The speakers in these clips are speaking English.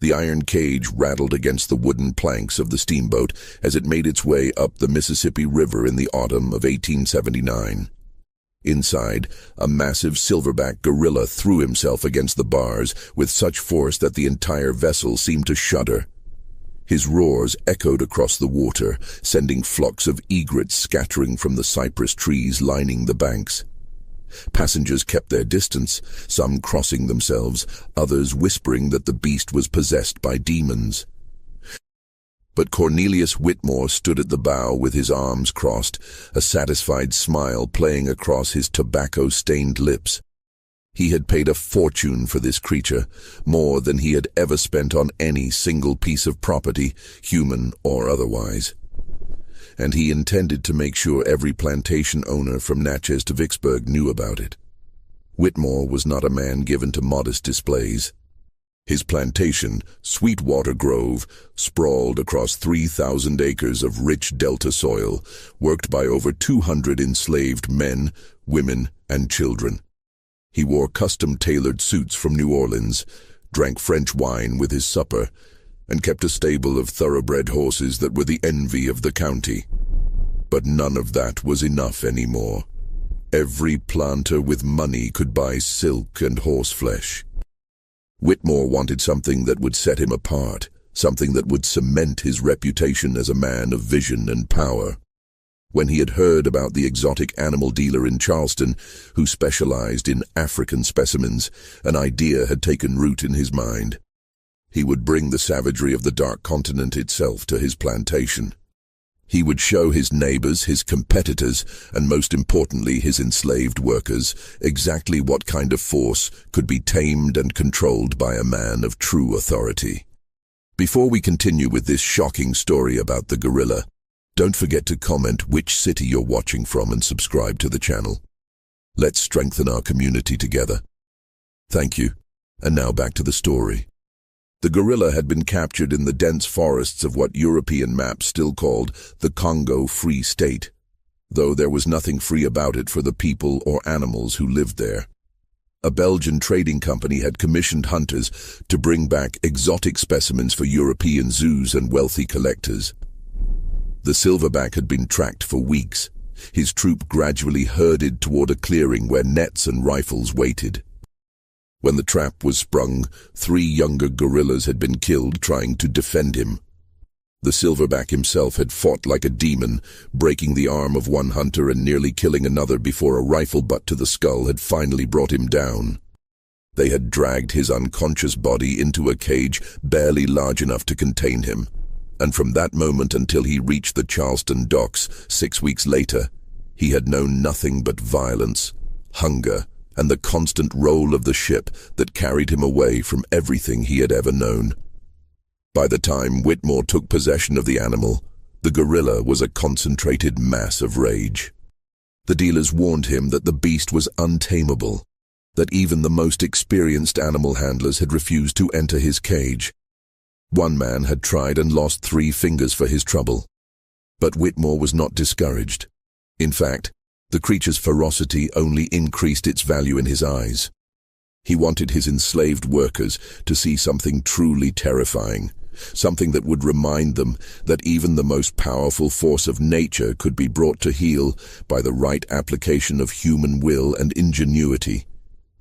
The iron cage rattled against the wooden planks of the steamboat as it made its way up the Mississippi River in the autumn of 1879. Inside, a massive silverback gorilla threw himself against the bars with such force that the entire vessel seemed to shudder. His roars echoed across the water, sending flocks of egrets scattering from the cypress trees lining the banks. Passengers kept their distance, some crossing themselves, others whispering that the beast was possessed by demons. But Cornelius Whitmore stood at the bow with his arms crossed, a satisfied smile playing across his tobacco-stained lips. He had paid a fortune for this creature, more than he had ever spent on any single piece of property, human or otherwise. And he intended to make sure every plantation owner from Natchez to Vicksburg knew about it. Whitmore was not a man given to modest displays. His plantation, Sweetwater Grove, sprawled across 3,000 acres of rich delta soil, worked by over 200 enslaved men, women, and children. He wore custom-tailored suits from New Orleans, drank French wine with his supper, and kept a stable of thoroughbred horses that were the envy of the county. But none of that was enough anymore. Every planter with money could buy silk and horseflesh. Whitmore wanted something that would set him apart, something that would cement his reputation as a man of vision and power. When he had heard about the exotic animal dealer in Charleston, who specialized in African specimens, an idea had taken root in his mind. He would bring the savagery of the Dark Continent itself to his plantation. He would show his neighbors, his competitors, and most importantly his enslaved workers, exactly what kind of force could be tamed and controlled by a man of true authority. Before we continue with this shocking story about the gorilla, don't forget to comment which city you're watching from and subscribe to the channel. Let's strengthen our community together. Thank you. And now back to the story. The gorilla had been captured in the dense forests of what European maps still called the Congo Free State, though there was nothing free about it for the people or animals who lived there. A Belgian trading company had commissioned hunters to bring back exotic specimens for European zoos and wealthy collectors. The silverback had been tracked for weeks. His troop gradually herded toward a clearing where nets and rifles waited. When the trap was sprung, 3 younger gorillas had been killed trying to defend him. The silverback himself had fought like a demon, breaking the arm of one hunter and nearly killing another before a rifle butt to the skull had finally brought him down. They had dragged his unconscious body into a cage barely large enough to contain him, and from that moment until he reached the Charleston docks 6 weeks later, he had known nothing but violence, hunger, and the constant roll of the ship that carried him away from everything he had ever known. By the time Whitmore took possession of the animal, the gorilla was a concentrated mass of rage. The dealers warned him that the beast was untamable, that even the most experienced animal handlers had refused to enter his cage. One man had tried and lost 3 fingers for his trouble. But Whitmore was not discouraged. In fact, the creature's ferocity only increased its value in his eyes. He wanted his enslaved workers to see something truly terrifying, something that would remind them that even the most powerful force of nature could be brought to heel by the right application of human will and ingenuity.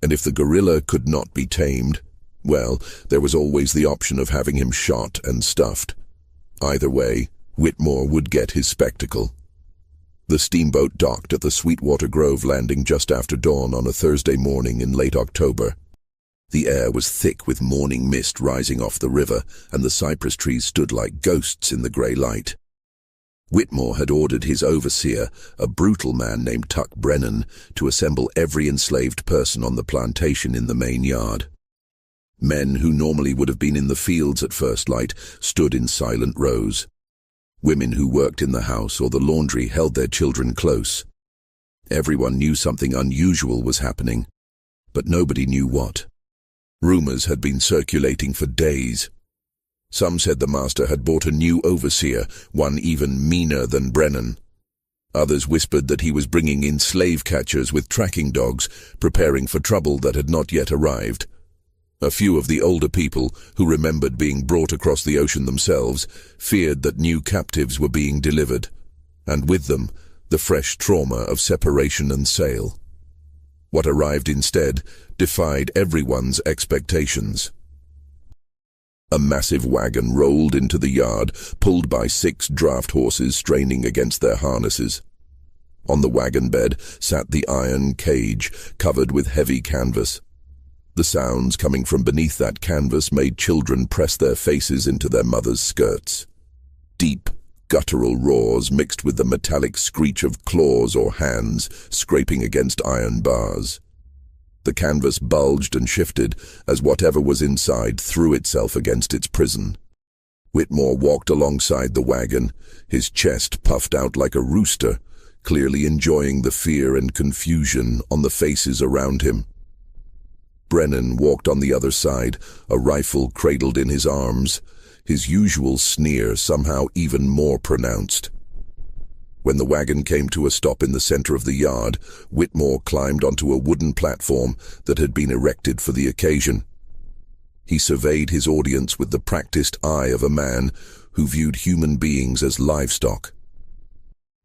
And if the gorilla could not be tamed, well, there was always the option of having him shot and stuffed. Either way, Whitmore would get his spectacle. The steamboat docked at the Sweetwater Grove landing just after dawn on a Thursday morning in late October. The air was thick with morning mist rising off the river, and the cypress trees stood like ghosts in the grey light. Whitmore had ordered his overseer, a brutal man named Tuck Brennan, to assemble every enslaved person on the plantation in the main yard. Men who normally would have been in the fields at first light stood in silent rows. Women who worked in the house or the laundry held their children close. Everyone knew something unusual was happening, but nobody knew what. Rumors had been circulating for days. Some said the master had bought a new overseer, one even meaner than Brennan. Others whispered that he was bringing in slave catchers with tracking dogs, preparing for trouble that had not yet arrived. A few of the older people, who remembered being brought across the ocean themselves, feared that new captives were being delivered, and with them, the fresh trauma of separation and sale. What arrived instead defied everyone's expectations. A massive wagon rolled into the yard, pulled by 6 draft horses straining against their harnesses. On the wagon bed sat the iron cage, covered with heavy canvas. The sounds coming from beneath that canvas made children press their faces into their mothers' skirts. Deep, guttural roars mixed with the metallic screech of claws or hands scraping against iron bars. The canvas bulged and shifted as whatever was inside threw itself against its prison. Whitmore walked alongside the wagon, his chest puffed out like a rooster, clearly enjoying the fear and confusion on the faces around him. Brennan walked on the other side, a rifle cradled in his arms, his usual sneer somehow even more pronounced. When the wagon came to a stop in the center of the yard, Whitmore climbed onto a wooden platform that had been erected for the occasion. He surveyed his audience with the practiced eye of a man who viewed human beings as livestock.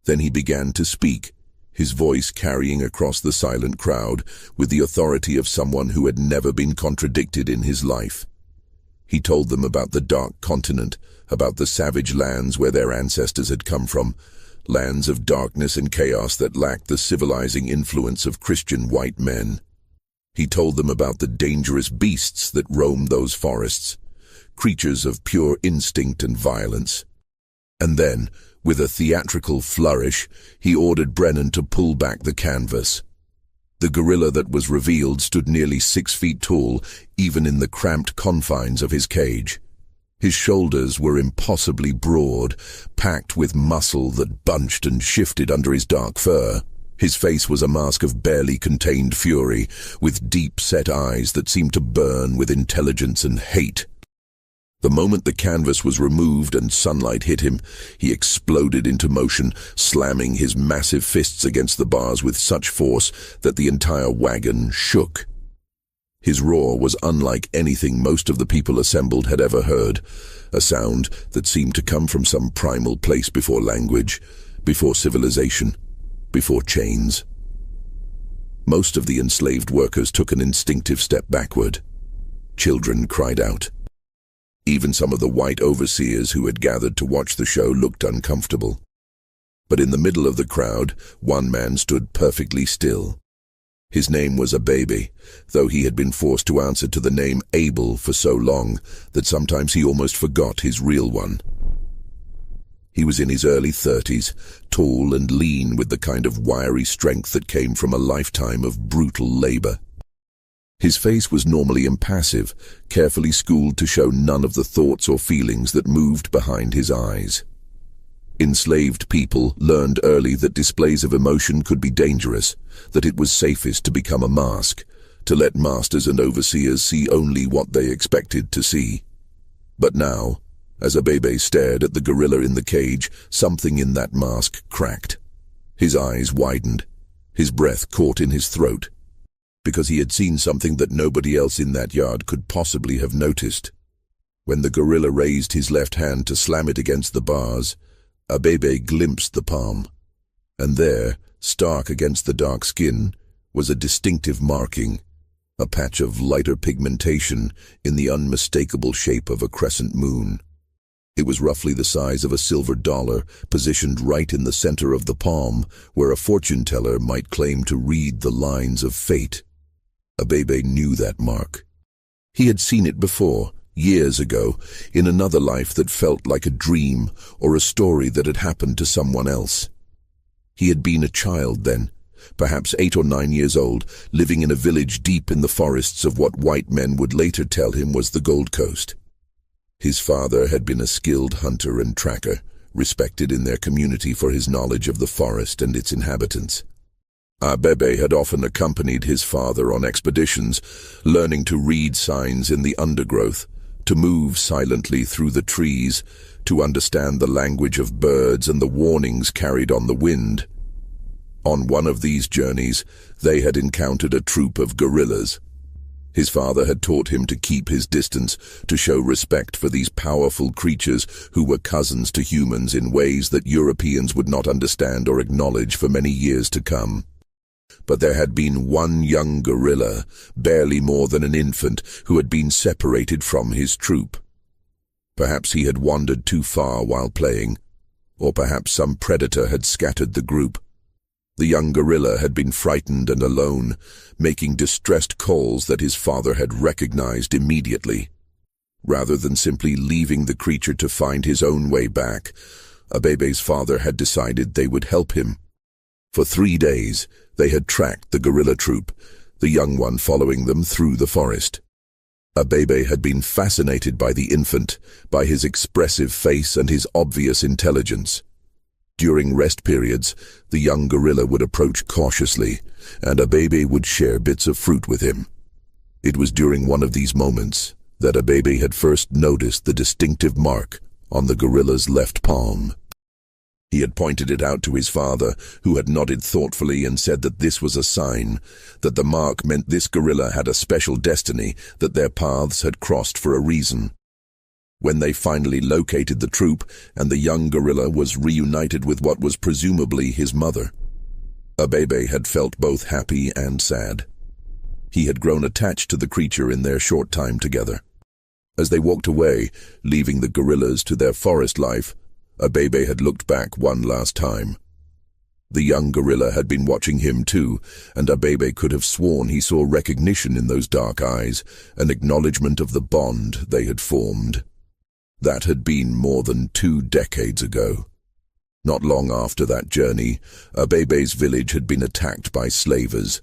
Then he began to speak, his voice carrying across the silent crowd with the authority of someone who had never been contradicted in his life. He told them about the Dark Continent, about the savage lands where their ancestors had come from, lands of darkness and chaos that lacked the civilizing influence of Christian white men. He told them about the dangerous beasts that roamed those forests, creatures of pure instinct and violence. And then, with a theatrical flourish, he ordered Brennan to pull back the canvas. The gorilla that was revealed stood nearly 6 feet tall, even in the cramped confines of his cage. His shoulders were impossibly broad, packed with muscle that bunched and shifted under his dark fur. His face was a mask of barely contained fury, with deep-set eyes that seemed to burn with intelligence and hate. The moment the canvas was removed and sunlight hit him, he exploded into motion, slamming his massive fists against the bars with such force that the entire wagon shook. His roar was unlike anything most of the people assembled had ever heard, a sound that seemed to come from some primal place before language, before civilization, before chains. Most of the enslaved workers took an instinctive step backward. Children cried out. Even some of the white overseers who had gathered to watch the show looked uncomfortable. But in the middle of the crowd, one man stood perfectly still. His name was Abebe, though he had been forced to answer to the name Abel for so long that sometimes he almost forgot his real one. He was in his early 30s, tall and lean with the kind of wiry strength that came from a lifetime of brutal labor. His face was normally impassive, carefully schooled to show none of the thoughts or feelings that moved behind his eyes. Enslaved people learned early that displays of emotion could be dangerous, that it was safest to become a mask, to let masters and overseers see only what they expected to see. But now, as Abebe stared at the gorilla in the cage, something in that mask cracked. His eyes widened, his breath caught in his throat, because he had seen something that nobody else in that yard could possibly have noticed. When the gorilla raised his left hand to slam it against the bars, Abebe glimpsed the palm, and there, stark against the dark skin, was a distinctive marking, a patch of lighter pigmentation in the unmistakable shape of a crescent moon. It was roughly the size of a silver dollar, positioned right in the center of the palm, where a fortune-teller might claim to read the lines of fate. Abebe knew that mark. He had seen it before, years ago, in another life that felt like a dream or a story that had happened to someone else. He had been a child then, perhaps 8 or 9 years old, living in a village deep in the forests of what white men would later tell him was the Gold Coast. His father had been a skilled hunter and tracker, respected in their community for his knowledge of the forest and its inhabitants. Abebe had often accompanied his father on expeditions, learning to read signs in the undergrowth, to move silently through the trees, to understand the language of birds and the warnings carried on the wind. On one of these journeys, they had encountered a troop of gorillas. His father had taught him to keep his distance, to show respect for these powerful creatures who were cousins to humans in ways that Europeans would not understand or acknowledge for many years to come. But there had been one young gorilla, barely more than an infant, who had been separated from his troop. Perhaps he had wandered too far while playing, or perhaps some predator had scattered the group. The young gorilla had been frightened and alone, making distressed calls that his father had recognized immediately. Rather than simply leaving the creature to find his own way back, Abebe's father had decided they would help him. For 3 days, they had tracked the gorilla troop, the young one following them through the forest. Abebe had been fascinated by the infant, by his expressive face and his obvious intelligence. During rest periods, the young gorilla would approach cautiously, and Abebe would share bits of fruit with him. It was during one of these moments that Abebe had first noticed the distinctive mark on the gorilla's left palm. He had pointed it out to his father, who had nodded thoughtfully and said that this was a sign, that the mark meant this gorilla had a special destiny, that their paths had crossed for a reason. When they finally located the troop, and the young gorilla was reunited with what was presumably his mother, Abebe had felt both happy and sad. He had grown attached to the creature in their short time together. As they walked away, leaving the gorillas to their forest life, Abebe had looked back one last time. The young gorilla had been watching him too, and Abebe could have sworn he saw recognition in those dark eyes, an acknowledgement of the bond they had formed. That had been more than 2 decades ago. Not long after that journey, Abebe's village had been attacked by slavers,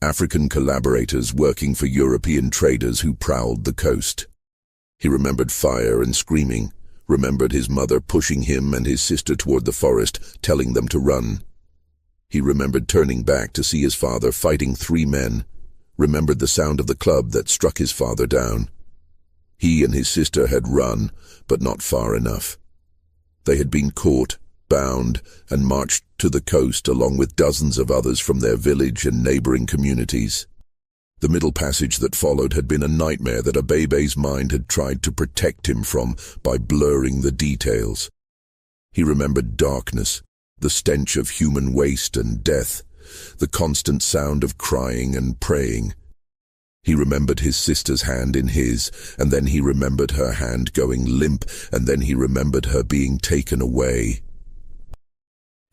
African collaborators working for European traders who prowled the coast. He remembered fire and screaming, remembered his mother pushing him and his sister toward the forest, telling them to run. He remembered turning back to see his father fighting 3 men, remembered the sound of the club that struck his father down. He and his sister had run, but not far enough. They had been caught, bound, and marched to the coast along with dozens of others from their village and neighboring communities. The middle passage that followed had been a nightmare that Abebe's mind had tried to protect him from by blurring the details. He remembered darkness, the stench of human waste and death, the constant sound of crying and praying. He remembered his sister's hand in his, and then he remembered her hand going limp, and then he remembered her being taken away.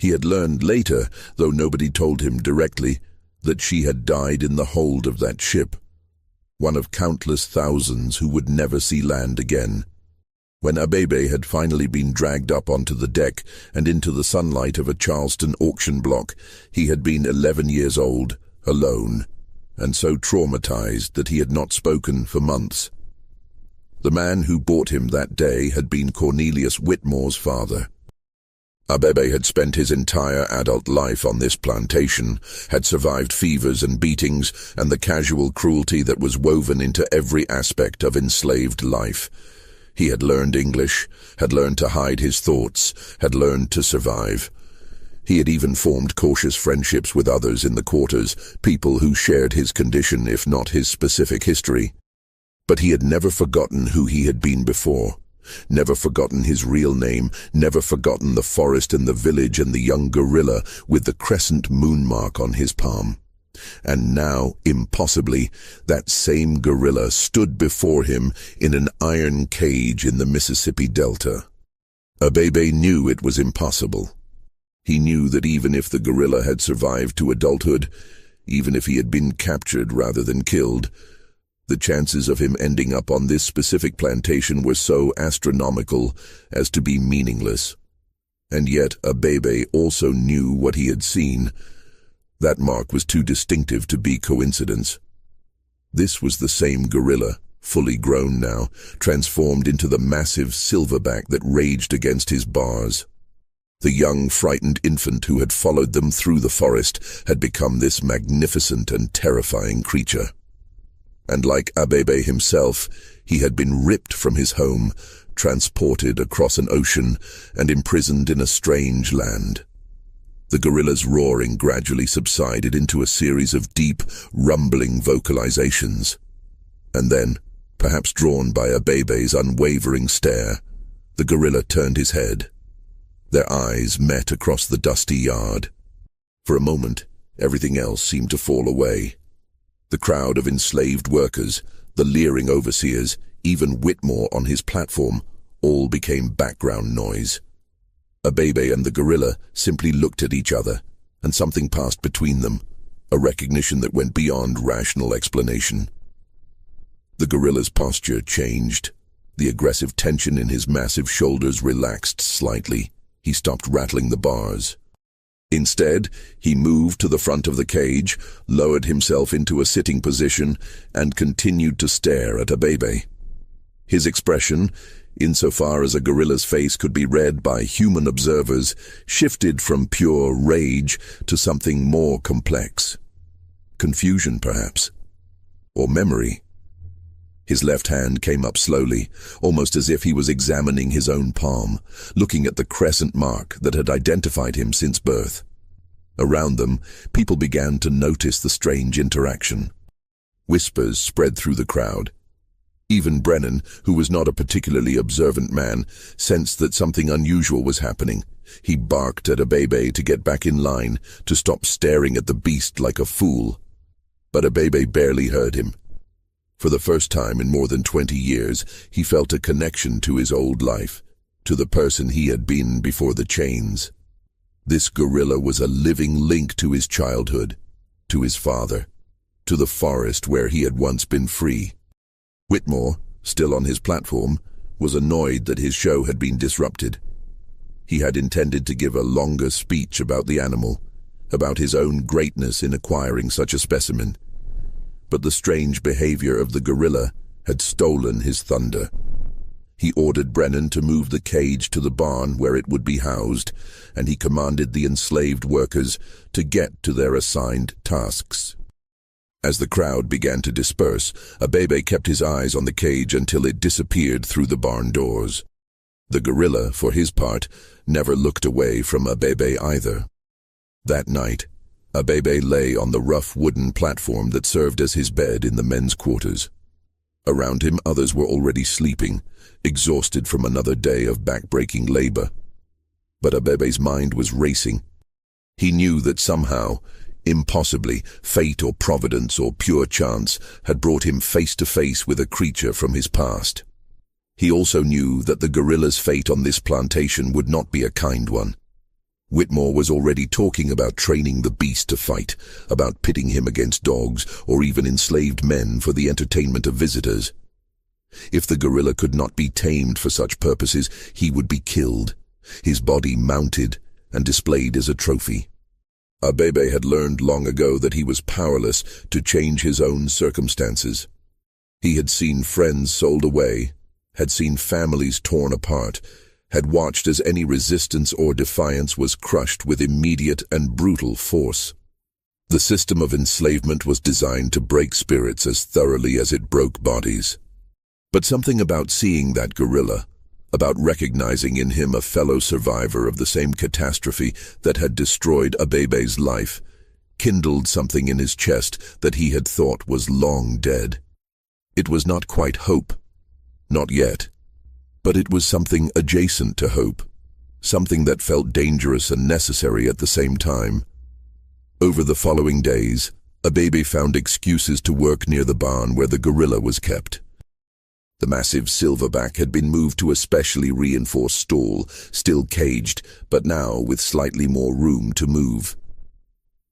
He had learned later, though nobody told him directly, that she had died in the hold of that ship, one of countless thousands who would never see land again. When Abebe had finally been dragged up onto the deck and into the sunlight of a Charleston auction block, he had been 11 years old, alone, and so traumatized that he had not spoken for months. The man who bought him that day had been Cornelius Whitmore's father. Abebe had spent his entire adult life on this plantation, had survived fevers and beatings and the casual cruelty that was woven into every aspect of enslaved life. He had learned English, had learned to hide his thoughts, had learned to survive. He had even formed cautious friendships with others in the quarters, people who shared his condition if not his specific history. But he had never forgotten who he had been before. Never forgotten his real name, never forgotten the forest and the village and the young gorilla with the crescent moon mark on his palm. And now, impossibly, that same gorilla stood before him in an iron cage in the Mississippi Delta. Abebe knew it was impossible. He knew that even if the gorilla had survived to adulthood, even if he had been captured rather than killed, the chances of him ending up on this specific plantation were so astronomical as to be meaningless. And yet Abebe also knew what he had seen. That mark was too distinctive to be coincidence. This was the same gorilla, fully grown now, transformed into the massive silverback that raged against his bars. The young, frightened infant who had followed them through the forest had become this magnificent and terrifying creature. And like Abebe himself, he had been ripped from his home, transported across an ocean, and imprisoned in a strange land. The gorilla's roaring gradually subsided into a series of deep, rumbling vocalizations. And then, perhaps drawn by Abebe's unwavering stare, the gorilla turned his head. Their eyes met across the dusty yard. For a moment, everything else seemed to fall away. The crowd of enslaved workers, the leering overseers, even Whitmore on his platform, all became background noise. Abebe and the gorilla simply looked at each other, and something passed between them, a recognition that went beyond rational explanation. The gorilla's posture changed. The aggressive tension in his massive shoulders relaxed slightly. He stopped rattling the bars. Instead, he moved to the front of the cage, lowered himself into a sitting position, and continued to stare at Abebe. His expression, insofar as a gorilla's face could be read by human observers, shifted from pure rage to something more complex. Confusion, perhaps. Or memory. His left hand came up slowly, almost as if he was examining his own palm, looking at the crescent mark that had identified him since birth. Around them, people began to notice the strange interaction. Whispers spread through the crowd. Even Brennan, who was not a particularly observant man, sensed that something unusual was happening. He barked at Abebe to get back in line, to stop staring at the beast like a fool. But Abebe barely heard him. For the first time in more than 20 years, he felt a connection to his old life, to the person he had been before the chains. This gorilla was a living link to his childhood, to his father, to the forest where he had once been free. Whitmore, still on his platform, was annoyed that his show had been disrupted. He had intended to give a longer speech about the animal, about his own greatness in acquiring such a specimen. But the strange behavior of the gorilla had stolen his thunder. He ordered Brennan to move the cage to the barn where it would be housed, and he commanded the enslaved workers to get to their assigned tasks. As the crowd began to disperse, Abebe kept his eyes on the cage until it disappeared through the barn doors. The gorilla, for his part, never looked away from Abebe either. That night, Abebe lay on the rough wooden platform that served as his bed in the men's quarters. Around him, others were already sleeping, exhausted from another day of back-breaking labor. But Abebe's mind was racing. He knew that somehow, impossibly, fate or providence or pure chance had brought him face to face with a creature from his past. He also knew that the gorilla's fate on this plantation would not be a kind one. Whitmore was already talking about training the beast to fight, about pitting him against dogs or even enslaved men for the entertainment of visitors. If the gorilla could not be tamed for such purposes, he would be killed, his body mounted and displayed as a trophy. Abebe had learned long ago that he was powerless to change his own circumstances. He had seen friends sold away, had seen families torn apart, had watched as any resistance or defiance was crushed with immediate and brutal force. The system of enslavement was designed to break spirits as thoroughly as it broke bodies. But something about seeing that gorilla, about recognizing in him a fellow survivor of the same catastrophe that had destroyed Abebe's life, kindled something in his chest that he had thought was long dead. It was not quite hope. Not yet. But it was something adjacent to hope, something that felt dangerous and necessary at the same time. Over the following days, Abebe found excuses to work near the barn where the gorilla was kept. The massive silverback had been moved to a specially reinforced stall, still caged, but now with slightly more room to move.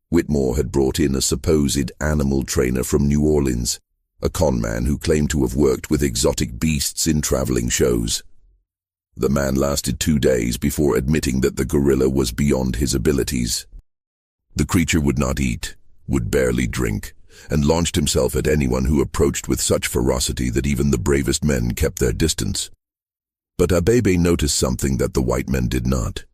Whitmore had brought in a supposed animal trainer from New Orleans, a con man who claimed to have worked with exotic beasts in traveling shows. The man lasted 2 days before admitting that the gorilla was beyond his abilities. The creature would not eat, would barely drink, and launched himself at anyone who approached with such ferocity that even the bravest men kept their distance. But Abebe noticed something that the white men did not.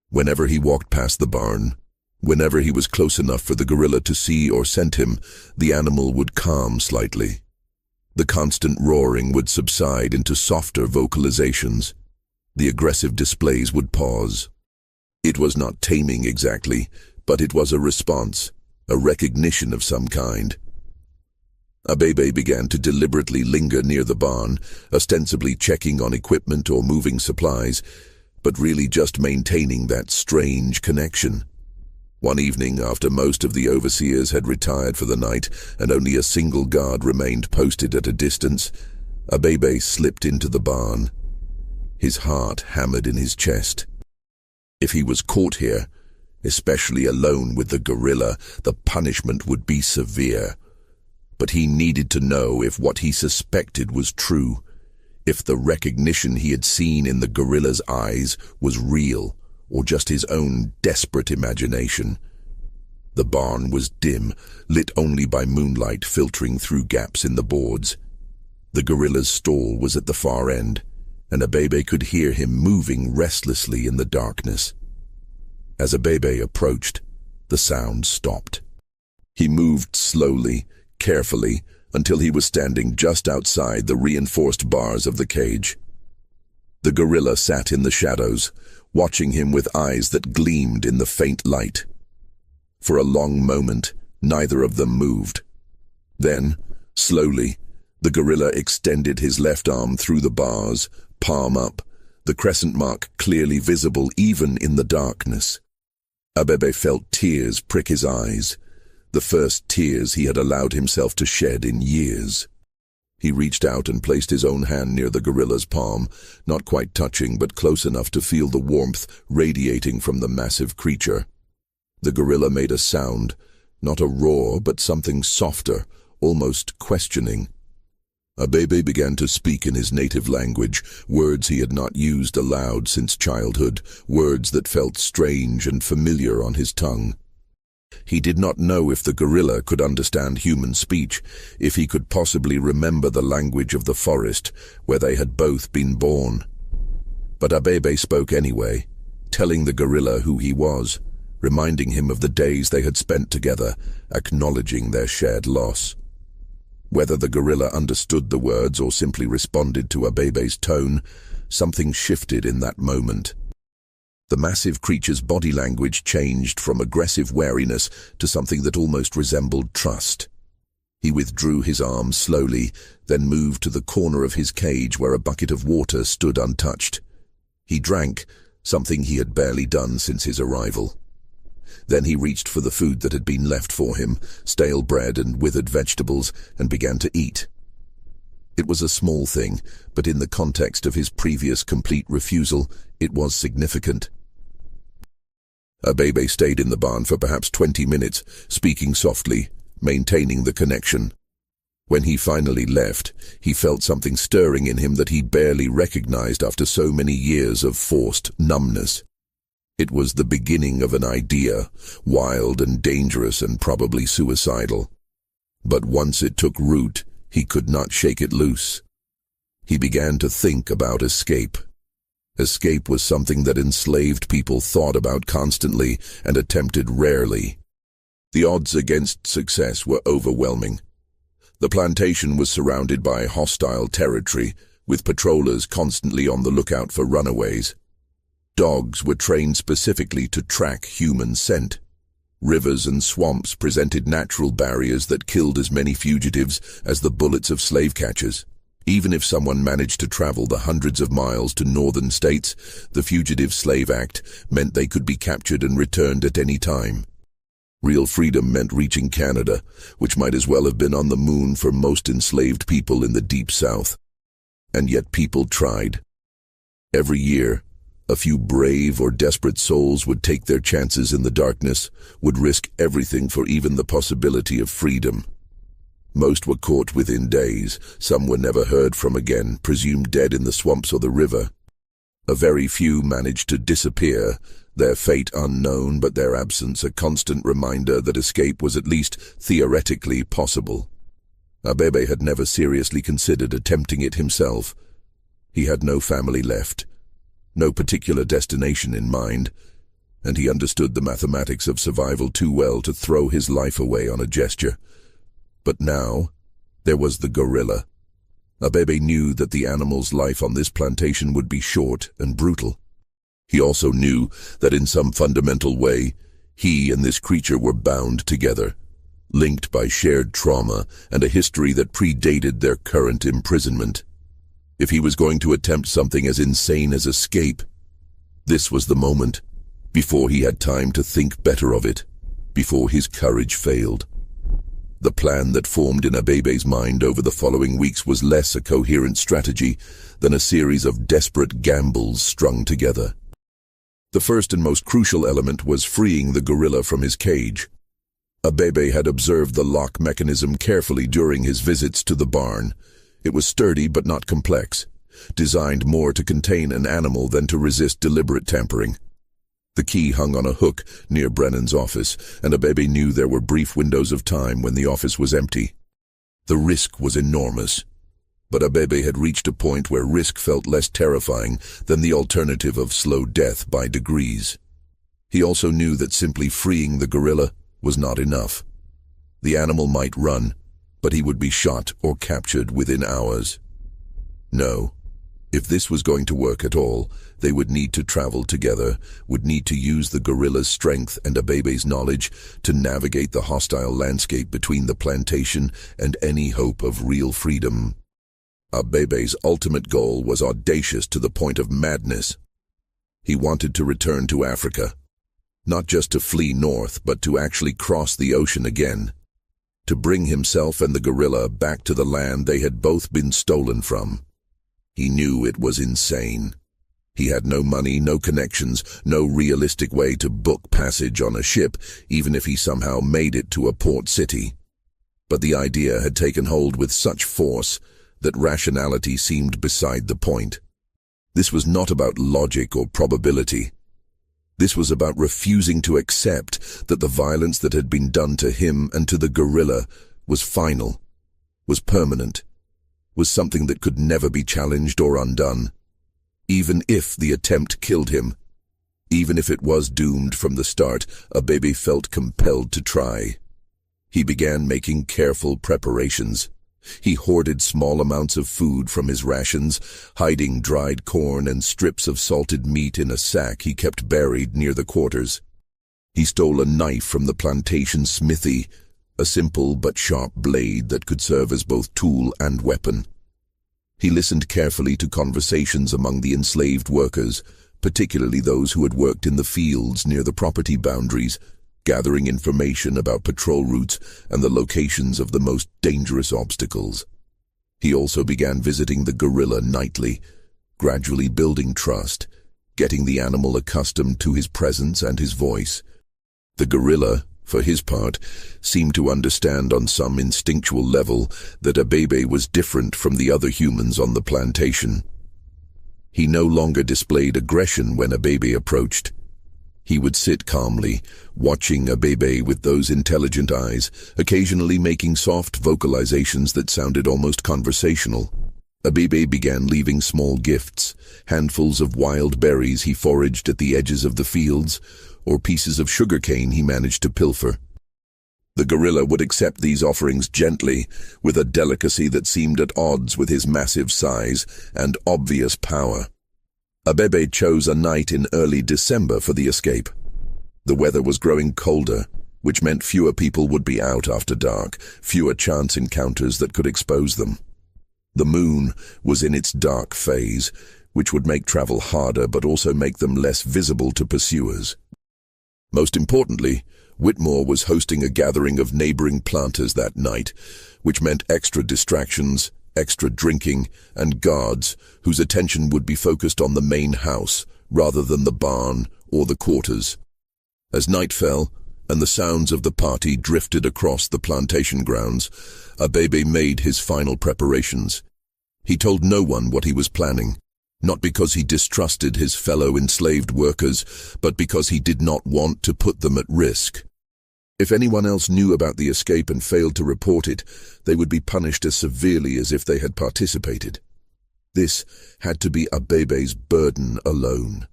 Whenever he walked past the barn, whenever he was close enough for the gorilla to see or scent him, the animal would calm slightly. The constant roaring would subside into softer vocalizations. The aggressive displays would pause. It was not taming exactly, but it was a response, a recognition of some kind. Abebe began to deliberately linger near the barn, ostensibly checking on equipment or moving supplies, but really just maintaining that strange connection. One evening, after most of the overseers had retired for the night and only a single guard remained posted at a distance, Abebe slipped into the barn. His heart hammered in his chest. If he was caught here, especially alone with the gorilla, the punishment would be severe. But he needed to know if what he suspected was true, if the recognition he had seen in the gorilla's eyes was real, or just his own desperate imagination. The barn was dim, lit only by moonlight filtering through gaps in the boards. The gorilla's stall was at the far end, and Abebe could hear him moving restlessly in the darkness. As Abebe approached, the sound stopped. He moved slowly, carefully, until he was standing just outside the reinforced bars of the cage. The gorilla sat in the shadows, watching him with eyes that gleamed in the faint light. For a long moment, neither of them moved. Then, slowly, the gorilla extended his left arm through the bars, palm up, the crescent mark clearly visible even in the darkness. Abebe felt tears prick his eyes, the first tears he had allowed himself to shed in years. He reached out and placed his own hand near the gorilla's palm, not quite touching but close enough to feel the warmth radiating from the massive creature. The gorilla made a sound, not a roar but something softer, almost questioning. Abebe began to speak in his native language, words he had not used aloud since childhood, words that felt strange and familiar on his tongue. He did not know if the gorilla could understand human speech, if he could possibly remember the language of the forest where they had both been born. But Abebe spoke anyway, telling the gorilla who he was, reminding him of the days they had spent together, acknowledging their shared loss. Whether the gorilla understood the words or simply responded to Abebe's tone, something shifted in that moment. The massive creature's body language changed from aggressive wariness to something that almost resembled trust. He withdrew his arm slowly, then moved to the corner of his cage where a bucket of water stood untouched. He drank, something he had barely done since his arrival. Then he reached for the food that had been left for him, stale bread and withered vegetables, and began to eat. It was a small thing, but in the context of his previous complete refusal, it was significant. Abebe stayed in the barn for perhaps 20 minutes, speaking softly, maintaining the connection. When he finally left, he felt something stirring in him that he barely recognized after so many years of forced numbness. It was the beginning of an idea, wild and dangerous and probably suicidal. But once it took root, he could not shake it loose. He began to think about escape. Escape was something that enslaved people thought about constantly and attempted rarely. The odds against success were overwhelming. The plantation was surrounded by hostile territory, with patrollers constantly on the lookout for runaways. Dogs were trained specifically to track human scent. Rivers and swamps presented natural barriers that killed as many fugitives as the bullets of slave catchers. Even if someone managed to travel the hundreds of miles to northern states, the Fugitive Slave Act meant they could be captured and returned at any time. Real freedom meant reaching Canada, which might as well have been on the moon for most enslaved people in the Deep South. And yet people tried. Every year, a few brave or desperate souls would take their chances in the darkness, would risk everything for even the possibility of freedom. Most were caught within days, some were never heard from again, presumed dead in the swamps or the river. A very few managed to disappear, their fate unknown but their absence a constant reminder that escape was at least theoretically possible. Abebe had never seriously considered attempting it himself. He had no family left, no particular destination in mind, and he understood the mathematics of survival too well to throw his life away on a gesture. But now, there was the gorilla. Abebe knew that the animal's life on this plantation would be short and brutal. He also knew that in some fundamental way, he and this creature were bound together. linked by shared trauma and a history that predated their current imprisonment. If he was going to attempt something as insane as escape, this was the moment, before he had time to think better of it, before his courage failed. The plan that formed in Abebe's mind over the following weeks was less a coherent strategy than a series of desperate gambles strung together. The first and most crucial element was freeing the gorilla from his cage. Abebe had observed the lock mechanism carefully during his visits to the barn. It was sturdy but not complex, designed more to contain an animal than to resist deliberate tampering. The key hung on a hook near Brennan's office, and Abebe knew there were brief windows of time when the office was empty. The risk was enormous, but Abebe had reached a point where risk felt less terrifying than the alternative of slow death by degrees. He also knew that simply freeing the gorilla was not enough. The animal might run, but he would be shot or captured within hours. No, if this was going to work at all, they would need to travel together, would need to use the gorilla's strength and Abebe's knowledge to navigate the hostile landscape between the plantation and any hope of real freedom. Abebe's ultimate goal was audacious to the point of madness. He wanted to return to Africa, not just to flee north, but to actually cross the ocean again, to bring himself and the gorilla back to the land they had both been stolen from. He knew it was insane. He had no money, no connections, no realistic way to book passage on a ship, even if he somehow made it to a port city. But the idea had taken hold with such force that rationality seemed beside the point. This was not about logic or probability. This was about refusing to accept that the violence that had been done to him and to the gorilla was final, was permanent, was something that could never be challenged or undone. Even if the attempt killed him, even if it was doomed from the start, Abebe felt compelled to try. He began making careful preparations. He hoarded small amounts of food from his rations, hiding dried corn and strips of salted meat in a sack he kept buried near the quarters. He stole a knife from the plantation smithy, a simple but sharp blade that could serve as both tool and weapon. He listened carefully to conversations among the enslaved workers, particularly those who had worked in the fields near the property boundaries, gathering information about patrol routes and the locations of the most dangerous obstacles. He also began visiting the gorilla nightly, gradually building trust, getting the animal accustomed to his presence and his voice. The gorilla, for his part, seemed to understand on some instinctual level that Abebe was different from the other humans on the plantation. He no longer displayed aggression when Abebe approached. He would sit calmly, watching Abebe with those intelligent eyes, occasionally making soft vocalizations that sounded almost conversational. Abebe began leaving small gifts, handfuls of wild berries he foraged at the edges of the fields, or pieces of sugarcane he managed to pilfer. The gorilla would accept these offerings gently, with a delicacy that seemed at odds with his massive size and obvious power. Abebe chose a night in early December for the escape. The weather was growing colder, which meant fewer people would be out after dark, fewer chance encounters that could expose them. The moon was in its dark phase, which would make travel harder but also make them less visible to pursuers. Most importantly, Whitmore was hosting a gathering of neighboring planters that night, which meant extra distractions, extra drinking, and guards whose attention would be focused on the main house rather than the barn or the quarters. As night fell and the sounds of the party drifted across the plantation grounds, Abebe made his final preparations. He told no one what he was planning, not because he distrusted his fellow enslaved workers, but because he did not want to put them at risk. If anyone else knew about the escape and failed to report it, they would be punished as severely as if they had participated. This had to be Abebe's burden alone.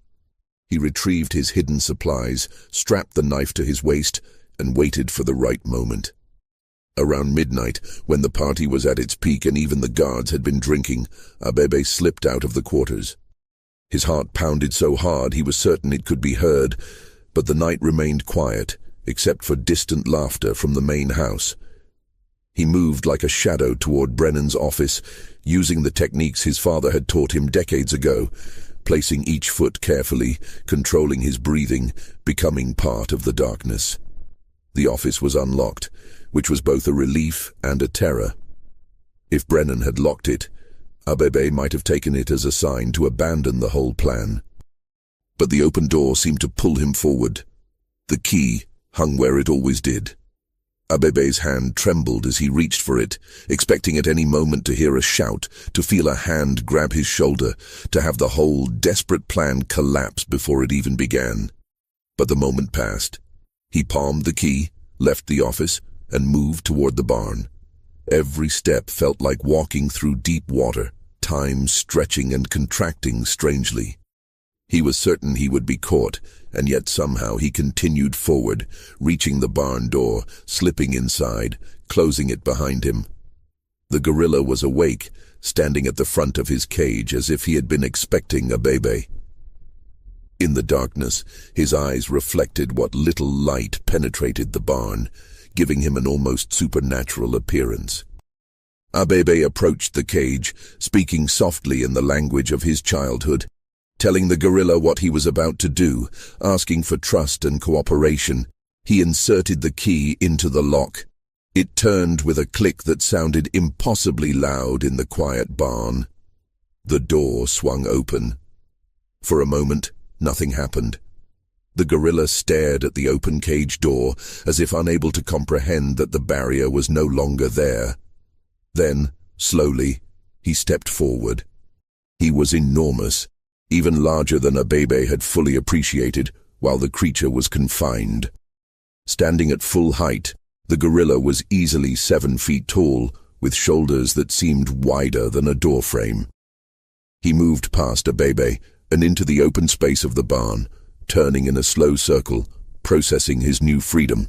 He retrieved his hidden supplies, strapped the knife to his waist, and waited for the right moment. Around midnight, when the party was at its peak and even the guards had been drinking, Abebe slipped out of the quarters. His heart pounded so hard he was certain it could be heard, but the night remained quiet, except for distant laughter from the main house. He moved like a shadow toward Brennan's office, using the techniques his father had taught him decades ago, placing each foot carefully, controlling his breathing, becoming part of the darkness. The office was unlocked, which was both a relief and a terror. If Brennan had locked it, Abebe might have taken it as a sign to abandon the whole plan. But the open door seemed to pull him forward. The key hung where it always did. Abebe's hand trembled as he reached for it, expecting at any moment to hear a shout, to feel a hand grab his shoulder, to have the whole desperate plan collapse before it even began. But the moment passed. He palmed the key, left the office, and moved toward the barn. Every step felt like walking through deep water, time stretching and contracting strangely. He was certain he would be caught, and yet somehow he continued forward, reaching the barn door, slipping inside, closing it behind him. The gorilla was awake, standing at the front of his cage as if he had been expecting Abebe. In the darkness, his eyes reflected what little light penetrated the barn, giving him an almost supernatural appearance. Abebe approached the cage, speaking softly in the language of his childhood, telling the gorilla what he was about to do, asking for trust and cooperation. He inserted the key into the lock. It turned with a click that sounded impossibly loud in the quiet barn. The door swung open. For a moment, nothing happened. The gorilla stared at the open cage door, as if unable to comprehend that the barrier was no longer there. Then, slowly, he stepped forward. He was enormous, even larger than Abebe had fully appreciated, while the creature was confined. Standing at full height, the gorilla was easily 7 feet tall, with shoulders that seemed wider than a doorframe. He moved past Abebe and into the open space of the barn, turning in a slow circle, processing his new freedom.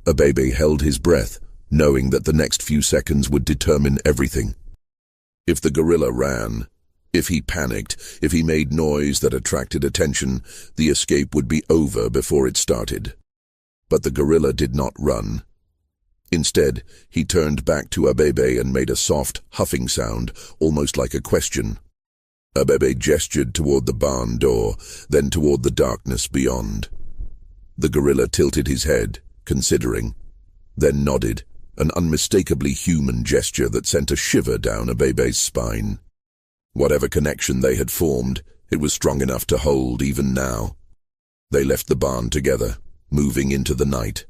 Abebe held his breath, knowing that the next few seconds would determine everything. If the gorilla ran, if he panicked, if he made noise that attracted attention, the escape would be over before it started. But the gorilla did not run. Instead, he turned back to Abebe and made a soft, huffing sound, almost like a question. Abebe gestured toward the barn door, then toward the darkness beyond. The gorilla tilted his head, considering, then nodded, an unmistakably human gesture that sent a shiver down Abebe's spine. Whatever connection they had formed, it was strong enough to hold even now. They left the barn together, moving into the night.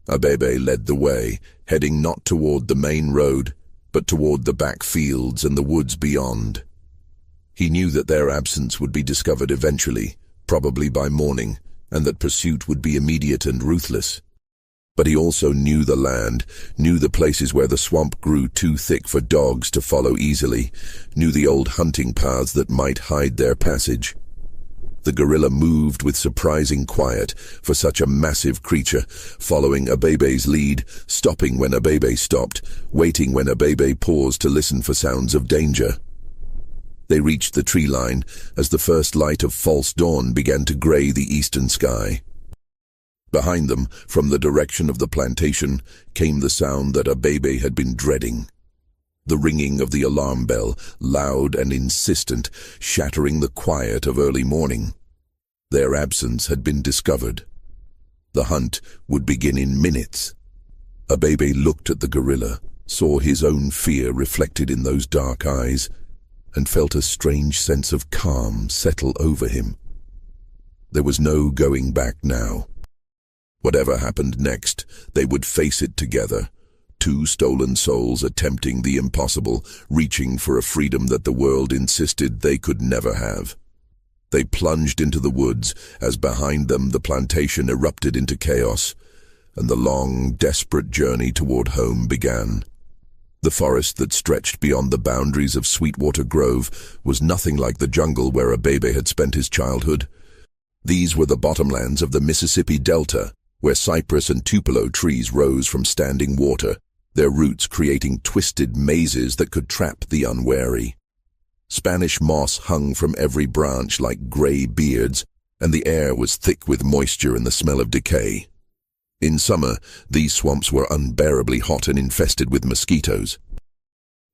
Abebe led the way, heading not toward the main road, but toward the back fields and the woods beyond. He knew that their absence would be discovered eventually, probably by morning, and that pursuit would be immediate and ruthless. But he also knew the land, knew the places where the swamp grew too thick for dogs to follow easily, knew the old hunting paths that might hide their passage. The gorilla moved with surprising quiet for such a massive creature, following Abebe's lead, stopping when Abebe stopped, waiting when Abebe paused to listen for sounds of danger. They reached the tree line as the first light of false dawn began to gray the eastern sky. Behind them, from the direction of the plantation, came the sound that Abebe had been dreading. The ringing of the alarm bell, loud and insistent, shattering the quiet of early morning. Their absence had been discovered. The hunt would begin in minutes. Abebe looked at the gorilla, saw his own fear reflected in those dark eyes, and felt a strange sense of calm settle over him. There was no going back now. Whatever happened next, they would face it together. 2 stolen souls attempting the impossible, reaching for a freedom that the world insisted they could never have. They plunged into the woods as behind them the plantation erupted into chaos, and the long, desperate journey toward home began. The forest that stretched beyond the boundaries of Sweetwater Grove was nothing like the jungle where Abebe had spent his childhood. These were the bottomlands of the Mississippi Delta, where cypress and tupelo trees rose from standing water, their roots creating twisted mazes that could trap the unwary. Spanish moss hung from every branch like gray beards, and the air was thick with moisture and the smell of decay. In summer, these swamps were unbearably hot and infested with mosquitoes.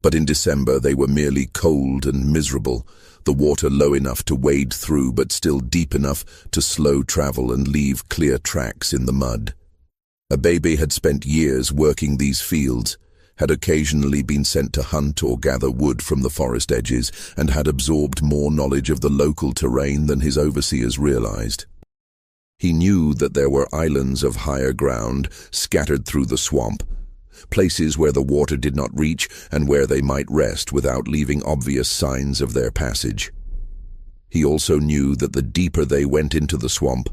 But in December, they were merely cold and miserable, the water low enough to wade through but still deep enough to slow travel and leave clear tracks in the mud. Abebe had spent years working these fields, had occasionally been sent to hunt or gather wood from the forest edges, and had absorbed more knowledge of the local terrain than his overseers realized. He knew that there were islands of higher ground scattered through the swamp, places where the water did not reach and where they might rest without leaving obvious signs of their passage. He also knew that the deeper they went into the swamp,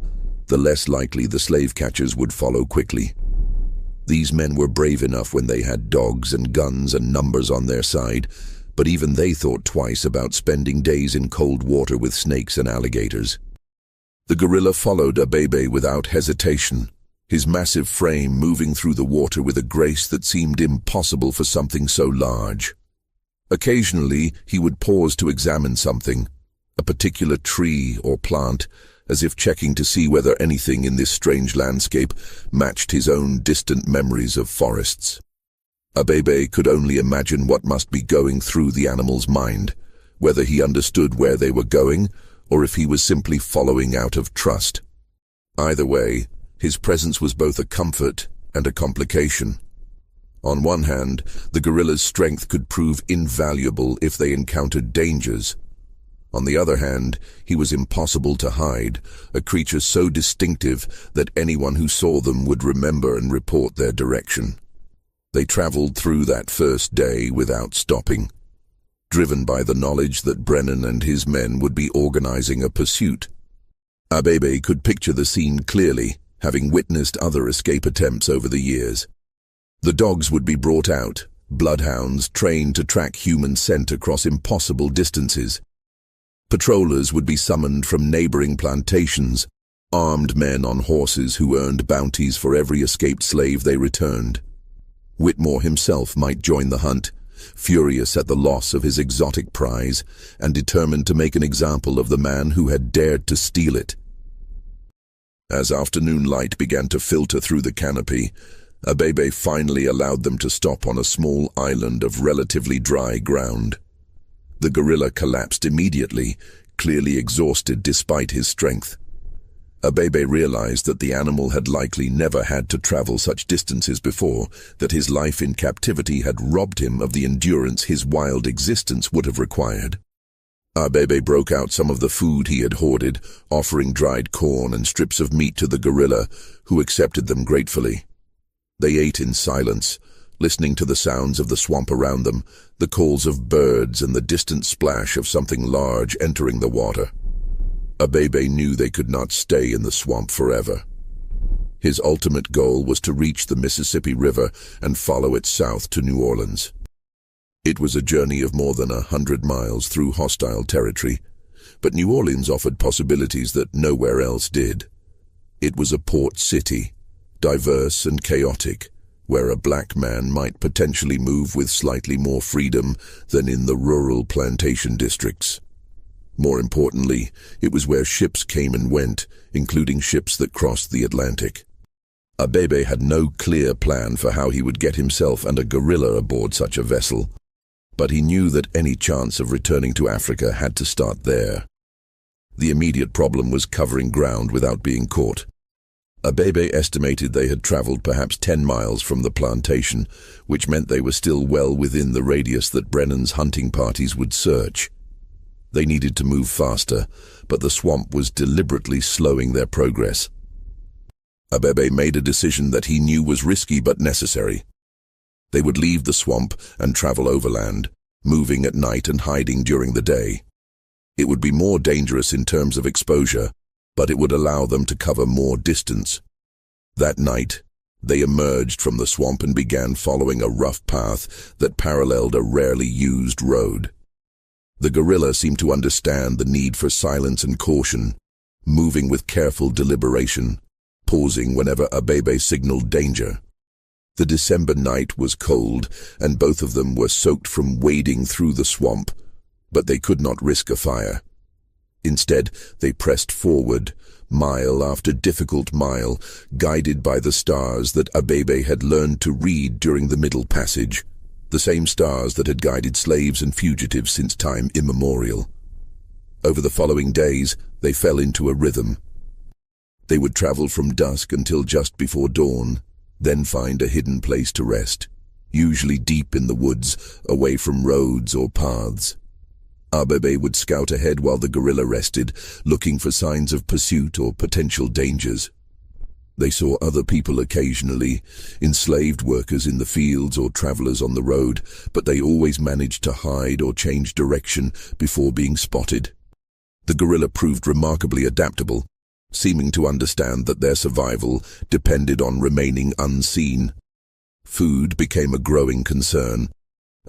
the less likely the slave catchers would follow quickly. These men were brave enough when they had dogs and guns and numbers on their side, but even they thought twice about spending days in cold water with snakes and alligators. The gorilla followed Abebe without hesitation, his massive frame moving through the water with a grace that seemed impossible for something so large. Occasionally, he would pause to examine something, a particular tree or plant, as if checking to see whether anything in this strange landscape matched his own distant memories of forests. Abebe could only imagine what must be going through the animal's mind, whether he understood where they were going, or if he was simply following out of trust. Either way, his presence was both a comfort and a complication. On one hand, the gorilla's strength could prove invaluable if they encountered dangers. On the other hand, he was impossible to hide, a creature so distinctive that anyone who saw them would remember and report their direction. They traveled through that first day without stopping, driven by the knowledge that Brennan and his men would be organizing a pursuit. Abebe could picture the scene clearly, having witnessed other escape attempts over the years. The dogs would be brought out, bloodhounds trained to track human scent across impossible distances. Patrollers would be summoned from neighboring plantations, armed men on horses who earned bounties for every escaped slave they returned. Whitmore himself might join the hunt, furious at the loss of his exotic prize and determined to make an example of the man who had dared to steal it. As afternoon light began to filter through the canopy, Abebe finally allowed them to stop on a small island of relatively dry ground. The gorilla collapsed immediately, clearly exhausted despite his strength. Abebe realized that the animal had likely never had to travel such distances before, that his life in captivity had robbed him of the endurance his wild existence would have required. Abebe broke out some of the food he had hoarded, offering dried corn and strips of meat to the gorilla, who accepted them gratefully. They ate in silence, listening to the sounds of the swamp around them, the calls of birds and the distant splash of something large entering the water. Abebe knew they could not stay in the swamp forever. His ultimate goal was to reach the Mississippi River and follow it south to New Orleans. It was a journey of more than 100 miles through hostile territory, but New Orleans offered possibilities that nowhere else did. It was a port city, diverse and chaotic, where a black man might potentially move with slightly more freedom than in the rural plantation districts. More importantly, it was where ships came and went, including ships that crossed the Atlantic. Abebe had no clear plan for how he would get himself and a gorilla aboard such a vessel, but he knew that any chance of returning to Africa had to start there. The immediate problem was covering ground without being caught. Abebe estimated they had traveled perhaps 10 miles from the plantation, which meant they were still well within the radius that Brennan's hunting parties would search. They needed to move faster, but the swamp was deliberately slowing their progress. Abebe made a decision that he knew was risky but necessary. They would leave the swamp and travel overland, moving at night and hiding during the day. It would be more dangerous in terms of exposure, but it would allow them to cover more distance. That night, they emerged from the swamp and began following a rough path that paralleled a rarely used road. The gorilla seemed to understand the need for silence and caution, moving with careful deliberation, pausing whenever Abebe signaled danger. The December night was cold, and both of them were soaked from wading through the swamp, but they could not risk a fire. Instead, they pressed forward, mile after difficult mile, guided by the stars that Abebe had learned to read during the Middle Passage, the same stars that had guided slaves and fugitives since time immemorial. Over the following days, they fell into a rhythm. They would travel from dusk until just before dawn, then find a hidden place to rest, usually deep in the woods, away from roads or paths. Abebe would scout ahead while the guerrilla rested, looking for signs of pursuit or potential dangers. They saw other people occasionally, enslaved workers in the fields or travelers on the road, but they always managed to hide or change direction before being spotted. The guerrilla proved remarkably adaptable, seeming to understand that their survival depended on remaining unseen. Food became a growing concern.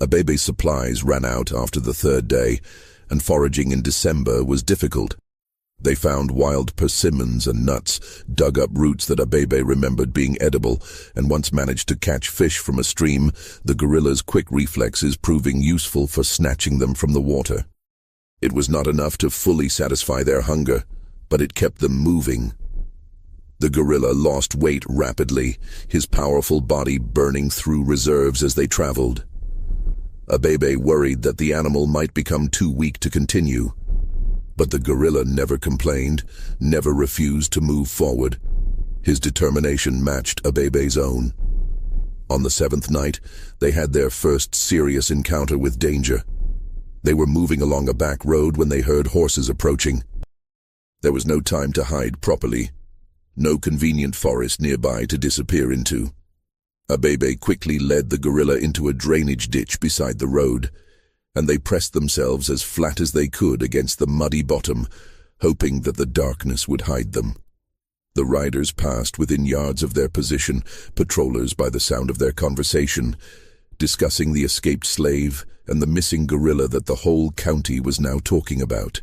Abebe's supplies ran out after the third day, and foraging in December was difficult. They found wild persimmons and nuts, dug up roots that Abebe remembered being edible, and once managed to catch fish from a stream, the guerrilla's quick reflexes proving useful for snatching them from the water. It was not enough to fully satisfy their hunger, but it kept them moving. The guerrilla lost weight rapidly, his powerful body burning through reserves as they traveled. Abebe worried that the animal might become too weak to continue. But the guerrilla never complained, never refused to move forward. His determination matched Abebe's own. On the seventh night, they had their first serious encounter with danger. They were moving along a back road when they heard horses approaching. There was no time to hide properly, no convenient forest nearby to disappear into. Abebe quickly led the guerrilla into a drainage ditch beside the road, and they pressed themselves as flat as they could against the muddy bottom, hoping that the darkness would hide them. The riders passed within yards of their position, patrollers by the sound of their conversation, discussing the escaped slave and the missing guerrilla that the whole county was now talking about.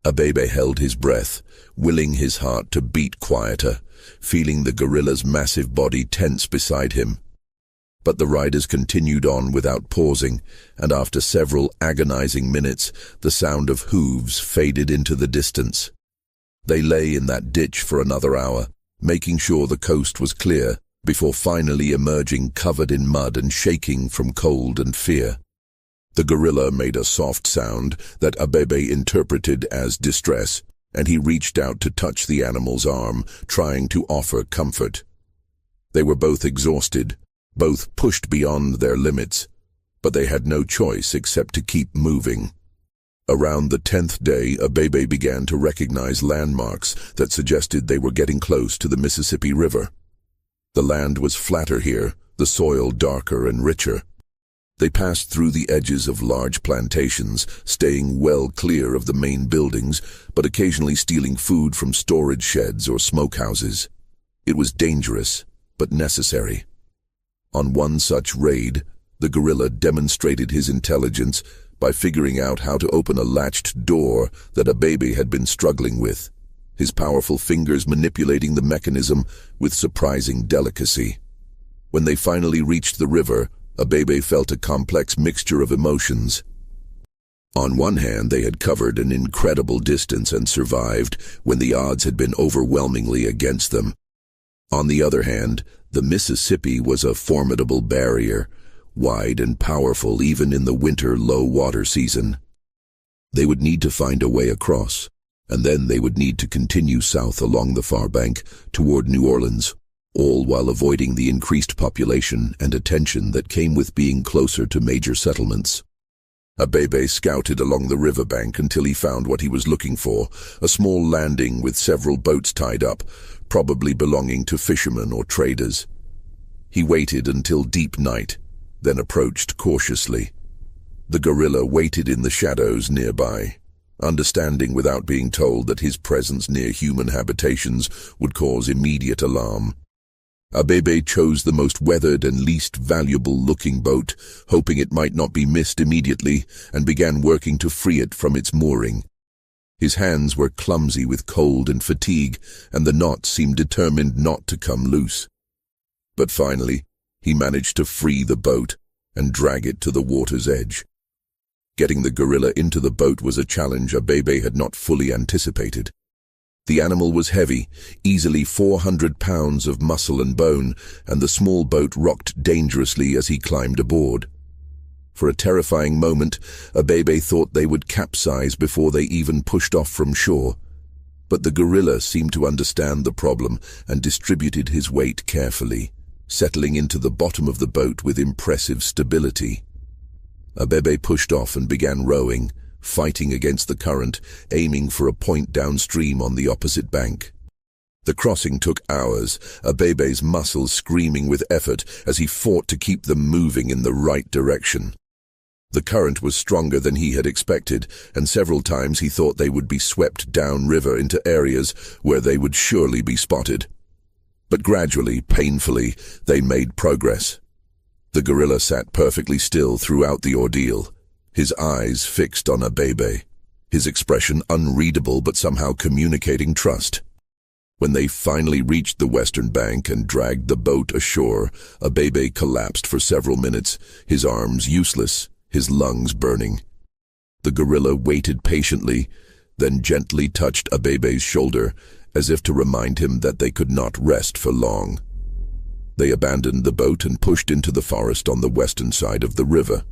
Abebe held his breath, willing his heart to beat quieter, feeling the guerrilla's massive body tense beside him. But the riders continued on without pausing, and after several agonizing minutes, the sound of hooves faded into the distance. They lay in that ditch for another hour, making sure the coast was clear, before finally emerging covered in mud and shaking from cold and fear. The guerrilla made a soft sound that Abebe interpreted as distress, and he reached out to touch the animal's arm, trying to offer comfort. They were both exhausted, both pushed beyond their limits, but they had no choice except to keep moving. Around the 10th day, Abebe began to recognize landmarks that suggested they were getting close to the Mississippi River. The land was flatter here, the soil darker and richer. They passed through the edges of large plantations, staying well clear of the main buildings, but occasionally stealing food from storage sheds or smokehouses. It was dangerous, but necessary. On one such raid, the guerrilla demonstrated his intelligence by figuring out how to open a latched door that Abebe had been struggling with, his powerful fingers manipulating the mechanism with surprising delicacy. When they finally reached the river, Abebe felt a complex mixture of emotions. On one hand, they had covered an incredible distance and survived when the odds had been overwhelmingly against them. On the other hand, the Mississippi was a formidable barrier, wide and powerful even in the winter low-water season. They would need to find a way across, and then they would need to continue south along the far bank toward New Orleans, all while avoiding the increased population and attention that came with being closer to major settlements. Abebe scouted along the riverbank until he found what he was looking for, a small landing with several boats tied up, probably belonging to fishermen or traders. He waited until deep night, then approached cautiously. The guerrilla waited in the shadows nearby, understanding without being told that his presence near human habitations would cause immediate alarm. Abebe chose the most weathered and least valuable-looking boat, hoping it might not be missed immediately, and began working to free it from its mooring. His hands were clumsy with cold and fatigue, and the knot seemed determined not to come loose. But finally, he managed to free the boat and drag it to the water's edge. Getting the guerrilla into the boat was a challenge Abebe had not fully anticipated. The animal was heavy, easily 400 pounds of muscle and bone, and the small boat rocked dangerously as he climbed aboard. For a terrifying moment, Abebe thought they would capsize before they even pushed off from shore. But the gorilla seemed to understand the problem and distributed his weight carefully, settling into the bottom of the boat with impressive stability. Abebe pushed off and began rowing, fighting against the current, aiming for a point downstream on the opposite bank. The crossing took hours, Abebe's muscles screaming with effort as he fought to keep them moving in the right direction. The current was stronger than he had expected, and several times he thought they would be swept downriver into areas where they would surely be spotted. But gradually, painfully, they made progress. The gorilla sat perfectly still throughout the ordeal, his eyes fixed on Abebe, his expression unreadable but somehow communicating trust. When they finally reached the western bank and dragged the boat ashore, Abebe collapsed for several minutes, his arms useless, his lungs burning. The gorilla waited patiently, then gently touched Abebe's shoulder, as if to remind him that they could not rest for long. They abandoned the boat and pushed into the forest on the western side of the river.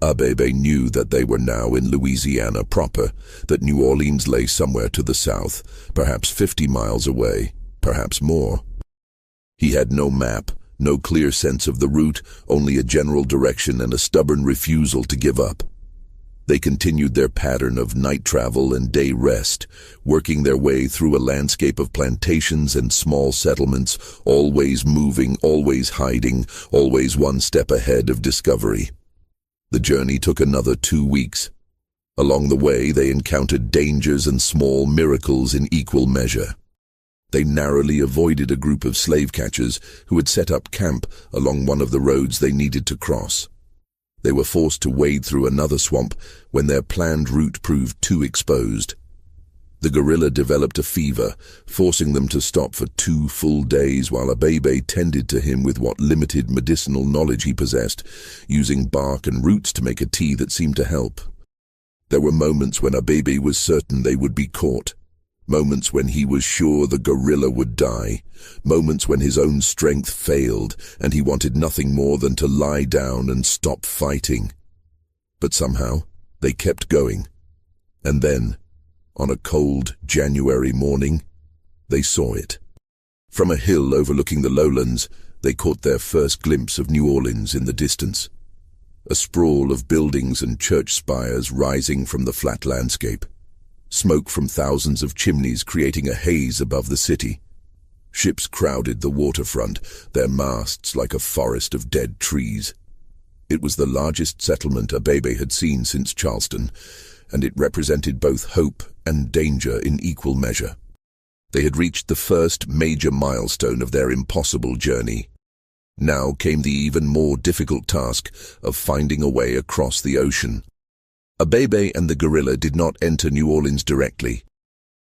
Abebe knew that they were now in Louisiana proper, that New Orleans lay somewhere to the south, perhaps 50 miles away, perhaps more. He had no map, no clear sense of the route, only a general direction and a stubborn refusal to give up. They continued their pattern of night travel and day rest, working their way through a landscape of plantations and small settlements, always moving, always hiding, always one step ahead of discovery. The journey took another 2 weeks. Along the way, they encountered dangers and small miracles in equal measure. They narrowly avoided a group of slave catchers who had set up camp along one of the roads they needed to cross. They were forced to wade through another swamp when their planned route proved too exposed. The gorilla developed a fever, forcing them to stop for 2 full days while Abebe tended to him with what limited medicinal knowledge he possessed, using bark and roots to make a tea that seemed to help. There were moments when Abebe was certain they would be caught, moments when he was sure the gorilla would die, moments when his own strength failed and he wanted nothing more than to lie down and stop fighting. But somehow, they kept going. And then, on a cold January morning, they saw it. From a hill overlooking the lowlands, they caught their first glimpse of New Orleans in the distance. A sprawl of buildings and church spires rising from the flat landscape. Smoke from thousands of chimneys creating a haze above the city. Ships crowded the waterfront, their masts like a forest of dead trees. It was the largest settlement Abebe had seen since Charleston, and it represented both hope and danger in equal measure. They had reached the first major milestone of their impossible journey. Now came the even more difficult task of finding a way across the ocean. Abebe and the gorilla did not enter New Orleans directly.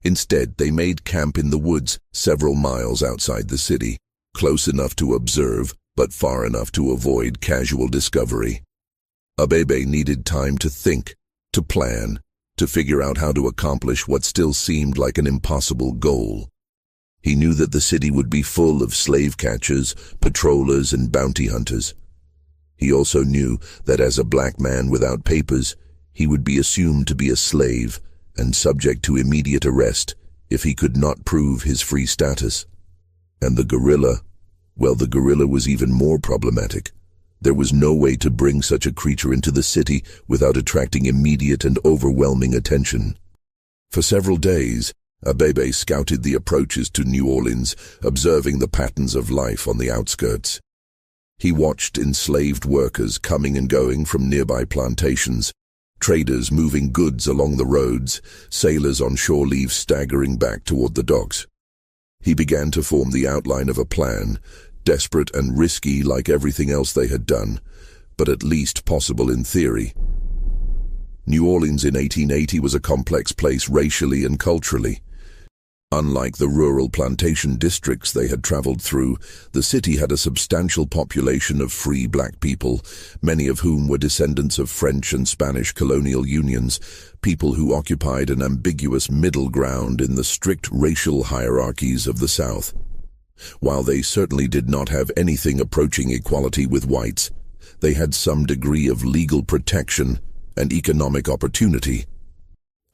Instead, they made camp in the woods several miles outside the city, close enough to observe, but far enough to avoid casual discovery. Abebe needed time to think, to plan, to figure out how to accomplish what still seemed like an impossible goal. He knew that the city would be full of slave catchers, patrollers, and bounty hunters. He also knew that as a black man without papers, he would be assumed to be a slave and subject to immediate arrest if he could not prove his free status. And the gorilla, well, the gorilla was even more problematic. There was no way to bring such a creature into the city without attracting immediate and overwhelming attention. For several days, Abebe scouted the approaches to New Orleans, observing the patterns of life on the outskirts. He watched enslaved workers coming and going from nearby plantations, traders moving goods along the roads, sailors on shore leave staggering back toward the docks. He began to form the outline of a plan, desperate and risky like everything else they had done, but at least possible in theory. New Orleans in 1880 was a complex place racially and culturally. Unlike the rural plantation districts they had traveled through, the city had a substantial population of free black people, many of whom were descendants of French and Spanish colonial unions, people who occupied an ambiguous middle ground in the strict racial hierarchies of the South. While they certainly did not have anything approaching equality with whites, they had some degree of legal protection and economic opportunity.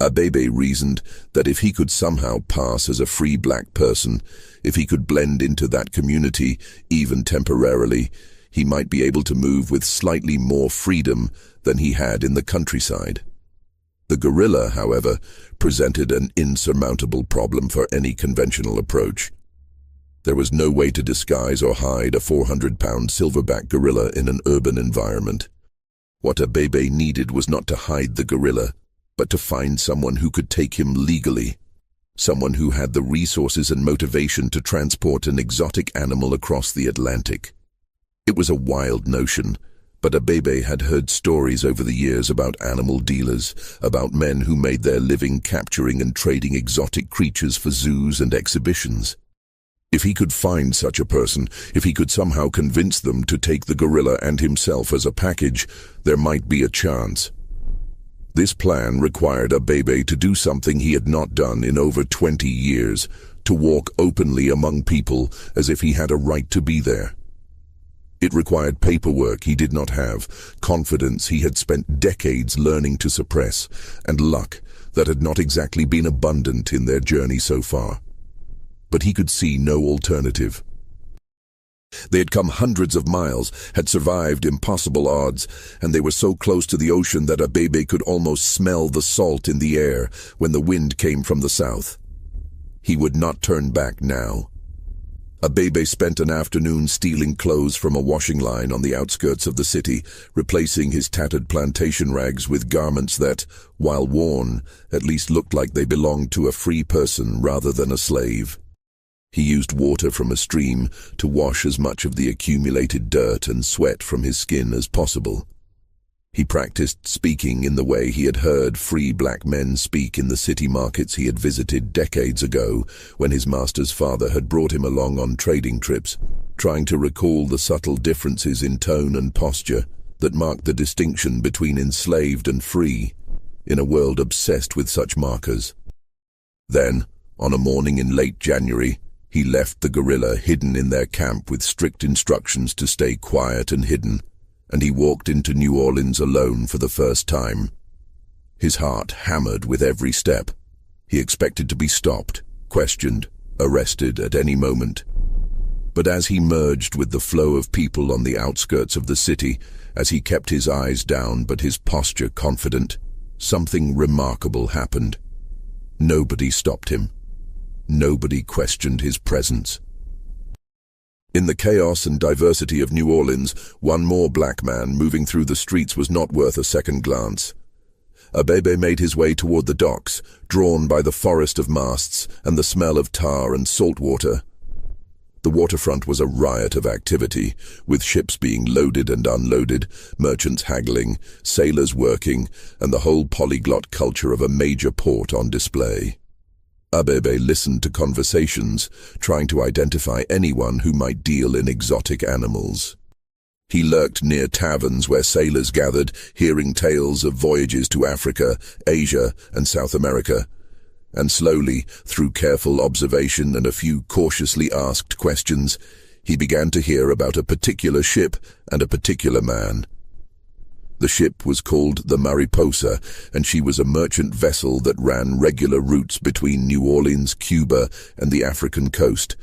Abebe reasoned that if he could somehow pass as a free black person, if he could blend into that community, even temporarily, he might be able to move with slightly more freedom than he had in the countryside. The gorilla, however, presented an insurmountable problem for any conventional approach. There was no way to disguise or hide a 400-pound silverback gorilla in an urban environment. What Abebe needed was not to hide the gorilla, but to find someone who could take him legally, someone who had the resources and motivation to transport an exotic animal across the Atlantic. It was a wild notion, but Abebe had heard stories over the years about animal dealers, about men who made their living capturing and trading exotic creatures for zoos and exhibitions. If he could find such a person, if he could somehow convince them to take the gorilla and himself as a package, there might be a chance. This plan required Abebe to do something he had not done in over 20 years, to walk openly among people as if he had a right to be there. It required paperwork he did not have, confidence he had spent decades learning to suppress, and luck that had not exactly been abundant in their journey so far. But he could see no alternative. They had come hundreds of miles, had survived impossible odds, and they were so close to the ocean that Abebe could almost smell the salt in the air when the wind came from the south. He would not turn back now. Abebe spent an afternoon stealing clothes from a washing line on the outskirts of the city, replacing his tattered plantation rags with garments that, while worn, at least looked like they belonged to a free person rather than a slave. He used water from a stream to wash as much of the accumulated dirt and sweat from his skin as possible. He practiced speaking in the way he had heard free black men speak in the city markets he had visited decades ago, when his master's father had brought him along on trading trips, trying to recall the subtle differences in tone and posture that marked the distinction between enslaved and free, in a world obsessed with such markers. Then, on a morning in late January, he left the gorilla hidden in their camp with strict instructions to stay quiet and hidden, and he walked into New Orleans alone for the first time. His heart hammered with every step. He expected to be stopped, questioned, arrested at any moment. But as he merged with the flow of people on the outskirts of the city, as he kept his eyes down but his posture confident, something remarkable happened. Nobody stopped him. Nobody questioned his presence. In the chaos and diversity of New Orleans, one more black man moving through the streets was not worth a second glance. Abebe made his way toward the docks, drawn by the forest of masts and the smell of tar and salt water. The waterfront was a riot of activity, with ships being loaded and unloaded, merchants haggling, sailors working, and the whole polyglot culture of a major port on display. Abebe listened to conversations, trying to identify anyone who might deal in exotic animals. He lurked near taverns where sailors gathered, hearing tales of voyages to Africa, Asia, and South America. And slowly, through careful observation and a few cautiously asked questions, he began to hear about a particular ship and a particular man. The ship was called the Mariposa, and she was a merchant vessel that ran regular routes between New Orleans, Cuba, and the African coast,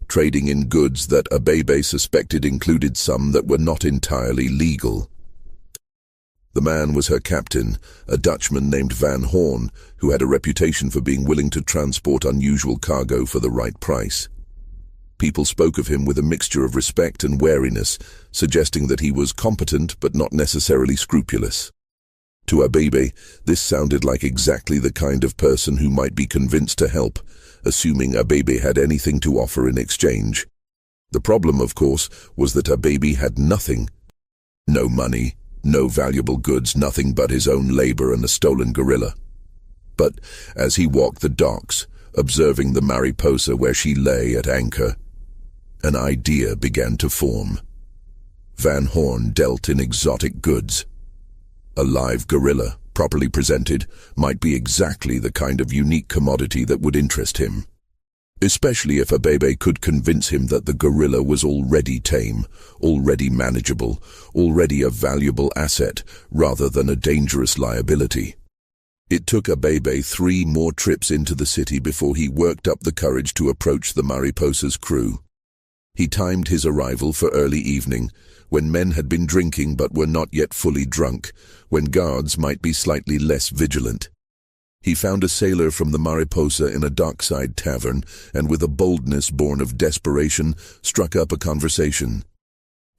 trading in goods that Abebe suspected included some that were not entirely legal. The man was her captain, a Dutchman named Van Horn, who had a reputation for being willing to transport unusual cargo for the right price. People spoke of him with a mixture of respect and wariness, suggesting that he was competent but not necessarily scrupulous. To Abebe, this sounded like exactly the kind of person who might be convinced to help, assuming Abebe had anything to offer in exchange. The problem, of course, was that Abebe had nothing. No money, no valuable goods, nothing but his own labor and a stolen gorilla. But as he walked the docks, observing the mariposa where she lay at anchor. An idea began to form. Van Horn dealt in exotic goods. A live gorilla, properly presented, might be exactly the kind of unique commodity that would interest him. Especially if Abebe could convince him that the gorilla was already tame, already manageable, already a valuable asset, rather than a dangerous liability. It took Abebe 3 more trips into the city before he worked up the courage to approach the Mariposa's crew. He timed his arrival for early evening, when men had been drinking but were not yet fully drunk, when guards might be slightly less vigilant. He found a sailor from the Mariposa in a dockside tavern, and with a boldness born of desperation, struck up a conversation.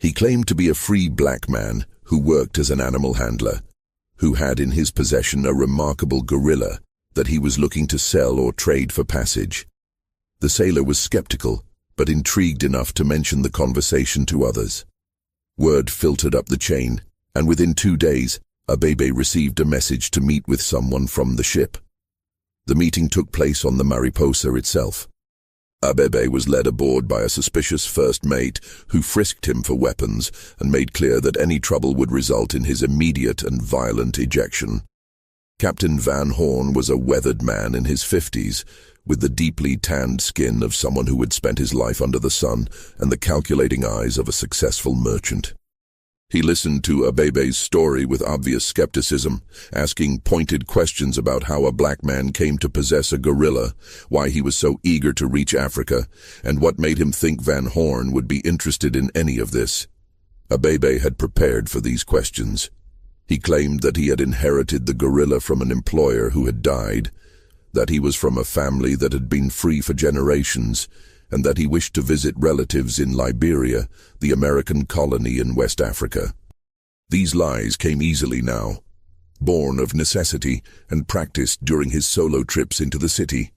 He claimed to be a free black man who worked as an animal handler, who had in his possession a remarkable gorilla that he was looking to sell or trade for passage. The sailor was skeptical, but intrigued enough to mention the conversation to others. Word filtered up the chain, and within 2 days, Abebe received a message to meet with someone from the ship. The meeting took place on the Mariposa itself. Abebe was led aboard by a suspicious first mate who frisked him for weapons and made clear that any trouble would result in his immediate and violent ejection. Captain Van Horn was a weathered man in his 50s, with the deeply tanned skin of someone who had spent his life under the sun and the calculating eyes of a successful merchant. He listened to Abebe's story with obvious skepticism, asking pointed questions about how a black man came to possess a gorilla, why he was so eager to reach Africa, and what made him think Van Horn would be interested in any of this. Abebe had prepared for these questions. He claimed that he had inherited the gorilla from an employer who had died, that he was from a family that had been free for generations, and that he wished to visit relatives in Liberia, the American colony in West Africa. These lies came easily now, born of necessity and practiced during his solo trips into the city.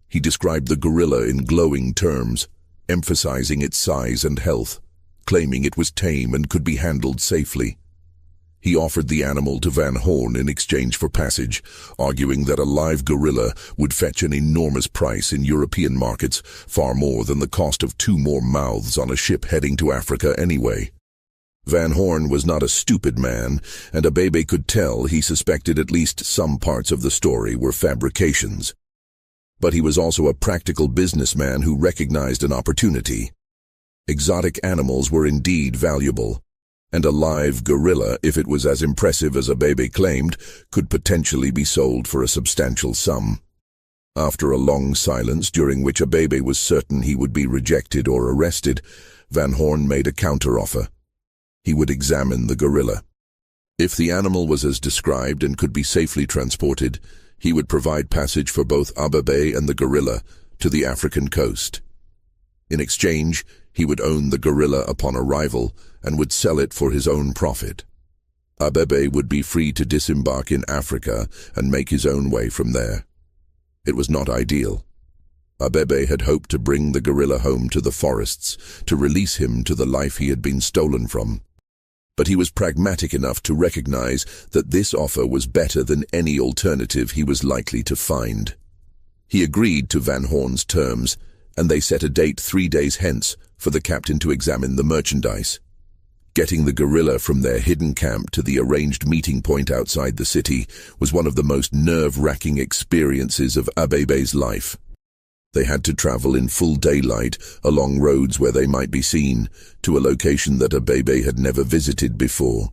He described the gorilla in glowing terms, emphasizing its size and health, claiming it was tame and could be handled safely. He offered the animal to Van Horn in exchange for passage, arguing that a live gorilla would fetch an enormous price in European markets, far more than the cost of 2 more mouths on a ship heading to Africa anyway. Van Horn was not a stupid man, and Abebe could tell he suspected at least some parts of the story were fabrications. But he was also a practical businessman who recognized an opportunity. Exotic animals were indeed valuable, and a live gorilla, if it was as impressive as Abebe claimed, could potentially be sold for a substantial sum. After a long silence, during which Abebe was certain he would be rejected or arrested, Van Horn made a counteroffer. He would examine the gorilla. If the animal was as described and could be safely transported, he would provide passage for both Abebe and the gorilla to the African coast. In exchange, he would own the gorilla upon arrival and would sell it for his own profit. Abebe would be free to disembark in Africa and make his own way from there. It was not ideal. Abebe had hoped to bring the gorilla home to the forests, to release him to the life he had been stolen from. But he was pragmatic enough to recognize that this offer was better than any alternative he was likely to find. He agreed to Van Horn's terms, and they set a date 3 days hence for the captain to examine the merchandise. Getting the gorilla from their hidden camp to the arranged meeting point outside the city was one of the most nerve-wracking experiences of Abebe's life. They had to travel in full daylight along roads where they might be seen, to a location that Abebe had never visited before.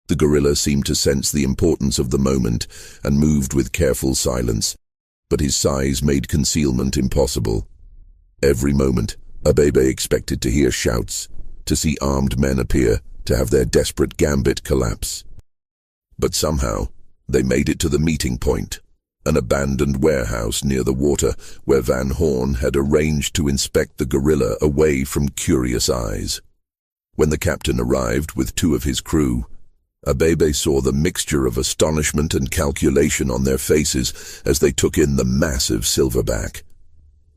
The gorilla seemed to sense the importance of the moment and moved with careful silence, but his size made concealment impossible. Every moment, Abebe expected to hear shouts, to see armed men appear, to have their desperate gambit collapse. But somehow, they made it to the meeting point, an abandoned warehouse near the water where Van Horn had arranged to inspect the gorilla away from curious eyes. When the captain arrived with 2 of his crew, Abebe saw the mixture of astonishment and calculation on their faces as they took in the massive silverback.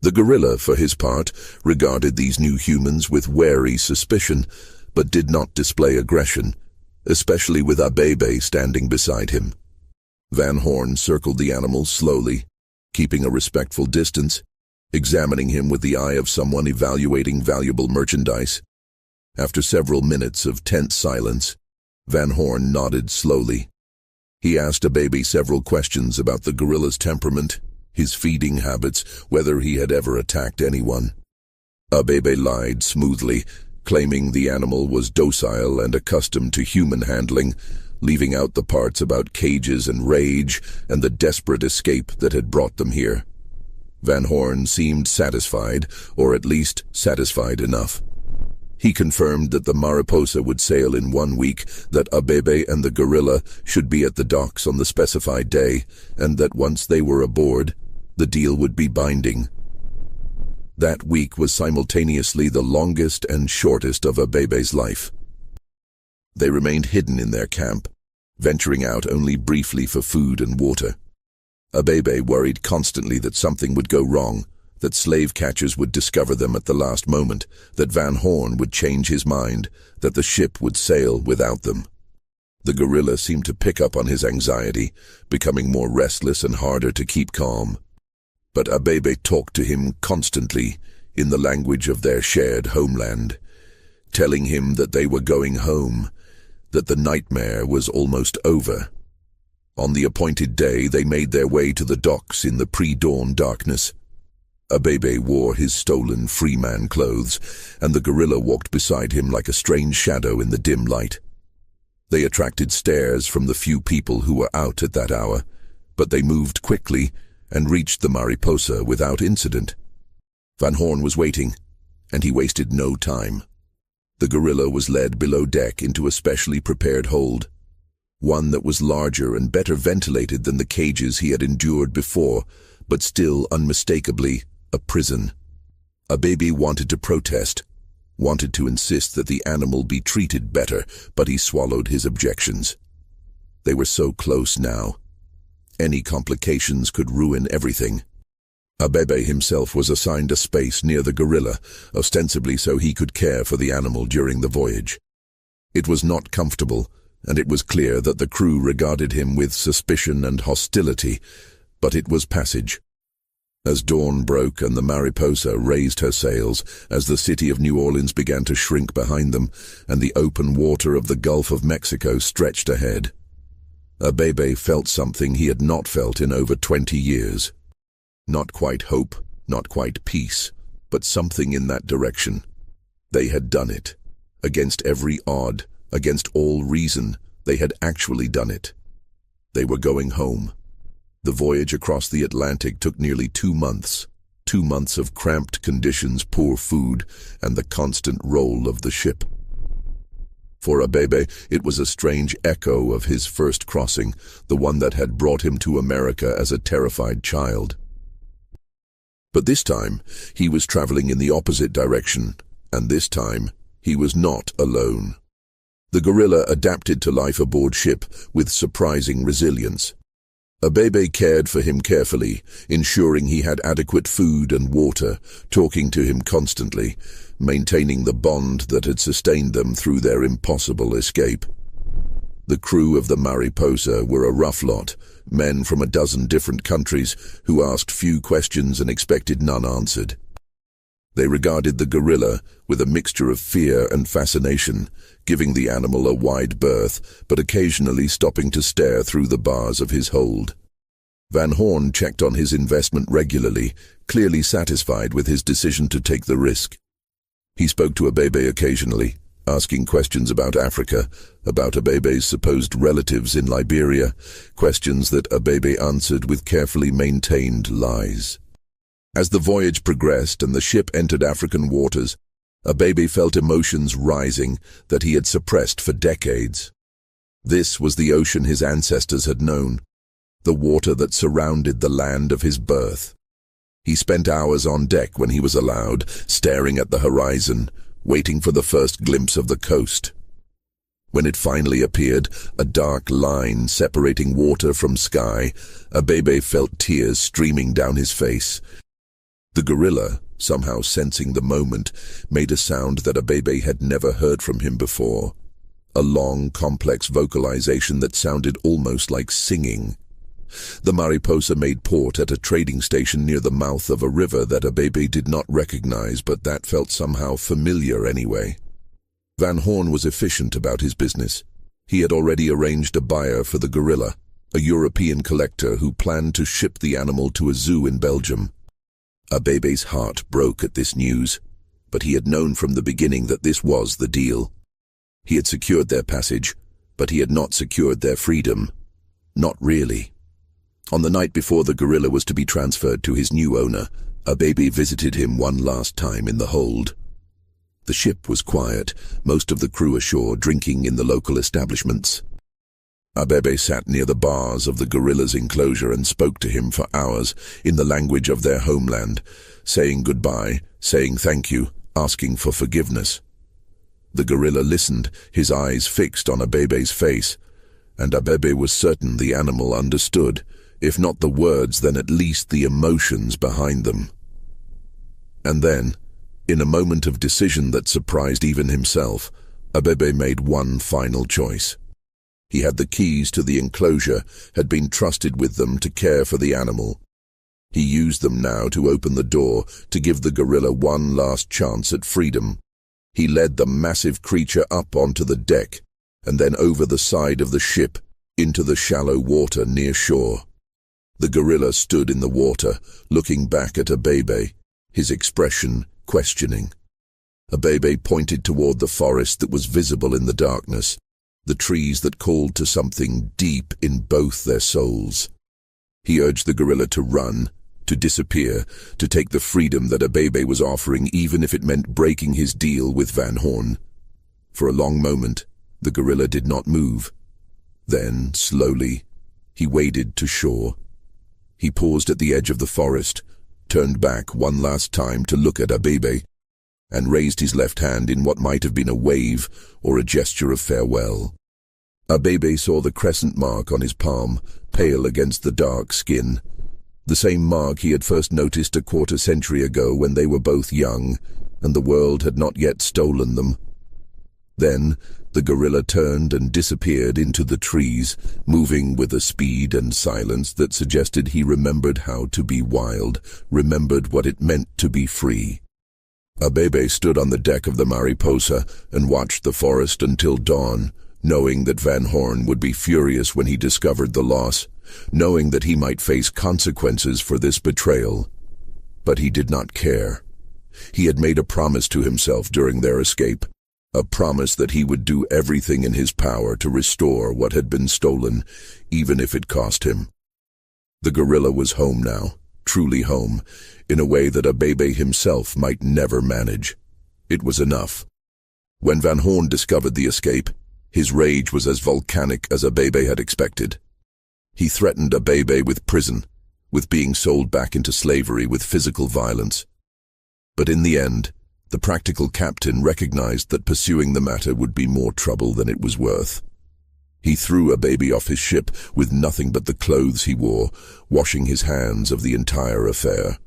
The gorilla, for his part, regarded these new humans with wary suspicion, but did not display aggression, especially with Abebe standing beside him. Van Horn circled the animal slowly, keeping a respectful distance, examining him with the eye of someone evaluating valuable merchandise. After several minutes of tense silence, Van Horn nodded slowly. He asked Abebe several questions about the gorilla's temperament, his feeding habits, whether he had ever attacked anyone. Abebe lied smoothly, claiming the animal was docile and accustomed to human handling, leaving out the parts about cages and rage and the desperate escape that had brought them here. Van Horn seemed satisfied, or at least satisfied enough. He confirmed that the Mariposa would sail in 1 week, that Abebe and the gorilla should be at the docks on the specified day, and that once they were aboard, the deal would be binding. That week was simultaneously the longest and shortest of Abebe's life. They remained hidden in their camp, venturing out only briefly for food and water. Abebe worried constantly that something would go wrong, that slave catchers would discover them at the last moment, that Van Horn would change his mind, that the ship would sail without them. The gorilla seemed to pick up on his anxiety, becoming more restless and harder to keep calm. But Abebe talked to him constantly in the language of their shared homeland, telling him that they were going home, that the nightmare was almost over. On the appointed day, they made their way to the docks in the pre-dawn darkness. Abebe wore his stolen freeman clothes, and the gorilla walked beside him like a strange shadow in the dim light. They attracted stares from the few people who were out at that hour, but they moved quickly and reached the Mariposa without incident. Van Horn was waiting, and he wasted no time. The gorilla was led below deck into a specially prepared hold, one that was larger and better ventilated than the cages he had endured before, but still unmistakably a prison. Abebe wanted to protest, wanted to insist that the animal be treated better, but he swallowed his objections. They were so close now. Any complications could ruin everything. Abebe himself was assigned a space near the gorilla, ostensibly so he could care for the animal during the voyage. It was not comfortable, and it was clear that the crew regarded him with suspicion and hostility, but it was passage. As dawn broke and the Mariposa raised her sails, as the city of New Orleans began to shrink behind them, and the open water of the Gulf of Mexico stretched ahead, Abebe felt something he had not felt in over 20 years. Not quite hope, not quite peace, but something in that direction. They had done it. Against every odd, against all reason, they had actually done it. They were going home. The voyage across the Atlantic took nearly 2 months. 2 months of cramped conditions, poor food, and the constant roll of the ship. For Abebe, it was a strange echo of his first crossing, the one that had brought him to America as a terrified child. But this time, he was traveling in the opposite direction, and this time, he was not alone. The gorilla adapted to life aboard ship with surprising resilience. Abebe cared for him carefully, ensuring he had adequate food and water, talking to him constantly, maintaining the bond that had sustained them through their impossible escape. The crew of the Mariposa were a rough lot, men from a dozen different countries who asked few questions and expected none answered. They regarded the gorilla with a mixture of fear and fascination, giving the animal a wide berth, but occasionally stopping to stare through the bars of his hold. Van Horn checked on his investment regularly, clearly satisfied with his decision to take the risk. He spoke to Abebe occasionally, asking questions about Africa, about Abebe's supposed relatives in Liberia, questions that Abebe answered with carefully maintained lies. As the voyage progressed and the ship entered African waters, Abebe felt emotions rising that he had suppressed for decades. This was the ocean his ancestors had known, the water that surrounded the land of his birth. He spent hours on deck when he was allowed, staring at the horizon, waiting for the first glimpse of the coast. When it finally appeared, a dark line separating water from sky, Abebe felt tears streaming down his face. The gorilla, somehow sensing the moment, made a sound that Abebe had never heard from him before. A long, complex vocalization that sounded almost like singing. The Mariposa made port at a trading station near the mouth of a river that Abebe did not recognize, but that felt somehow familiar anyway. Van Horn was efficient about his business. He had already arranged a buyer for the gorilla, a European collector who planned to ship the animal to a zoo in Belgium. Abebe's heart broke at this news, but he had known from the beginning that this was the deal. He had secured their passage, but he had not secured their freedom. Not really. On the night before the gorilla was to be transferred to his new owner, Abebe visited him one last time in the hold. The ship was quiet, most of the crew ashore drinking in the local establishments. Abebe sat near the bars of the gorilla's enclosure and spoke to him for hours in the language of their homeland, saying goodbye, saying thank you, asking for forgiveness. The gorilla listened, his eyes fixed on Abebe's face, and Abebe was certain the animal understood, if not the words, then at least the emotions behind them. And then, in a moment of decision that surprised even himself, Abebe made one final choice. He had the keys to the enclosure, had been trusted with them to care for the animal. He used them now to open the door, to give the gorilla one last chance at freedom. He led the massive creature up onto the deck, and then over the side of the ship, into the shallow water near shore. The gorilla stood in the water, looking back at Abebe, his expression questioning. Abebe pointed toward the forest that was visible in the darkness, the trees that called to something deep in both their souls. He urged the gorilla to run, to disappear, to take the freedom that Abebe was offering, even if it meant breaking his deal with Van Horn. For a long moment, the gorilla did not move. Then, slowly, he waded to shore. He paused at the edge of the forest, turned back one last time to look at Abebe, and raised his left hand in what might have been a wave or a gesture of farewell. Abebe saw the crescent mark on his palm, pale against the dark skin. The same mark he had first noticed a quarter-century ago when they were both young, and the world had not yet stolen them. Then the gorilla turned and disappeared into the trees, moving with a speed and silence that suggested he remembered how to be wild, remembered what it meant to be free. Abebe stood on the deck of the Mariposa and watched the forest until dawn, knowing that Van Horn would be furious when he discovered the loss, knowing that he might face consequences for this betrayal. But he did not care. He had made a promise to himself during their escape, a promise that he would do everything in his power to restore what had been stolen, even if it cost him. The gorilla was home now, truly home, in a way that Abebe himself might never manage. It was enough. When Van Horn discovered the escape, his rage was as volcanic as Abebe had expected. He threatened Abebe with prison, with being sold back into slavery, with physical violence. But in the end, the practical captain recognized that pursuing the matter would be more trouble than it was worth. He threw Abebe off his ship with nothing but the clothes he wore, washing his hands of the entire affair.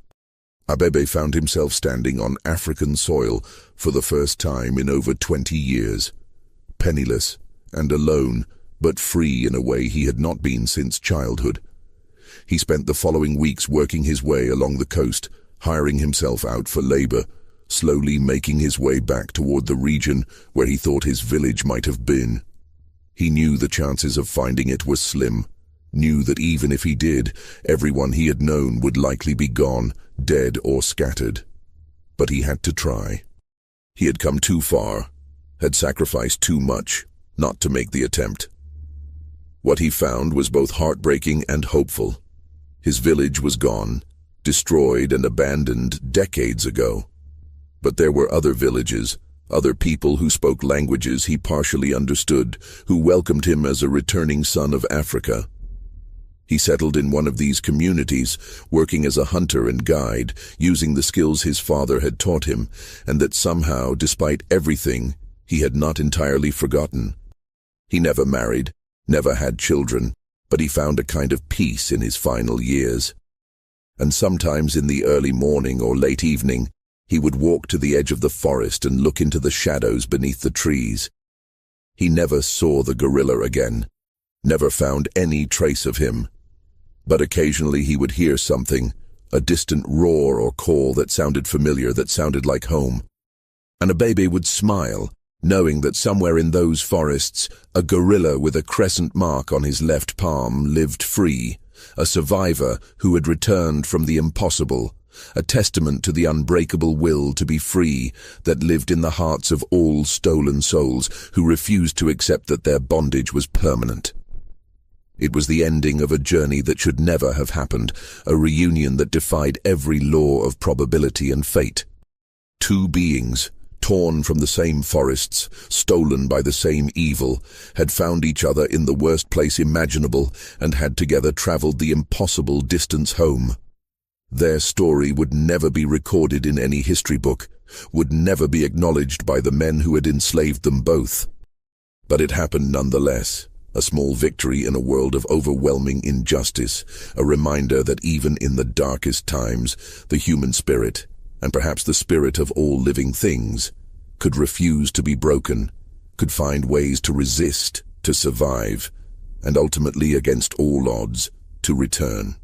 Abebe found himself standing on African soil for the first time in over 20 years, penniless and alone, but free in a way he had not been since childhood. He spent the following weeks working his way along the coast, hiring himself out for labor, slowly making his way back toward the region where he thought his village might have been. He knew the chances of finding it were slim, knew that even if he did, everyone he had known would likely be gone, dead or scattered. But he had to try. He had come too far, had sacrificed too much, not to make the attempt. What he found was both heartbreaking and hopeful. His village was gone, destroyed and abandoned decades ago. But there were other villages, other people who spoke languages he partially understood, who welcomed him as a returning son of Africa. He settled in one of these communities, working as a hunter and guide, using the skills his father had taught him, and that somehow, despite everything, he had not entirely forgotten. He never married, never had children, but he found a kind of peace in his final years. And sometimes in the early morning or late evening, he would walk to the edge of the forest and look into the shadows beneath the trees. He never saw the gorilla again, never found any trace of him. But occasionally he would hear something, a distant roar or call that sounded familiar, that sounded like home. And a baby would smile, knowing that somewhere in those forests, a gorilla with a crescent mark on his left palm lived free, a survivor who had returned from the impossible, a testament to the unbreakable will to be free that lived in the hearts of all stolen souls who refused to accept that their bondage was permanent. It was the ending of a journey that should never have happened, a reunion that defied every law of probability and fate. Two beings, torn from the same forests, stolen by the same evil, had found each other in the worst place imaginable and had together traveled the impossible distance home. Their story would never be recorded in any history book, would never be acknowledged by the men who had enslaved them both. But it happened nonetheless, a small victory in a world of overwhelming injustice, a reminder that even in the darkest times, the human spirit, and perhaps the spirit of all living things, could refuse to be broken, could find ways to resist, to survive, and ultimately, against all odds, to return.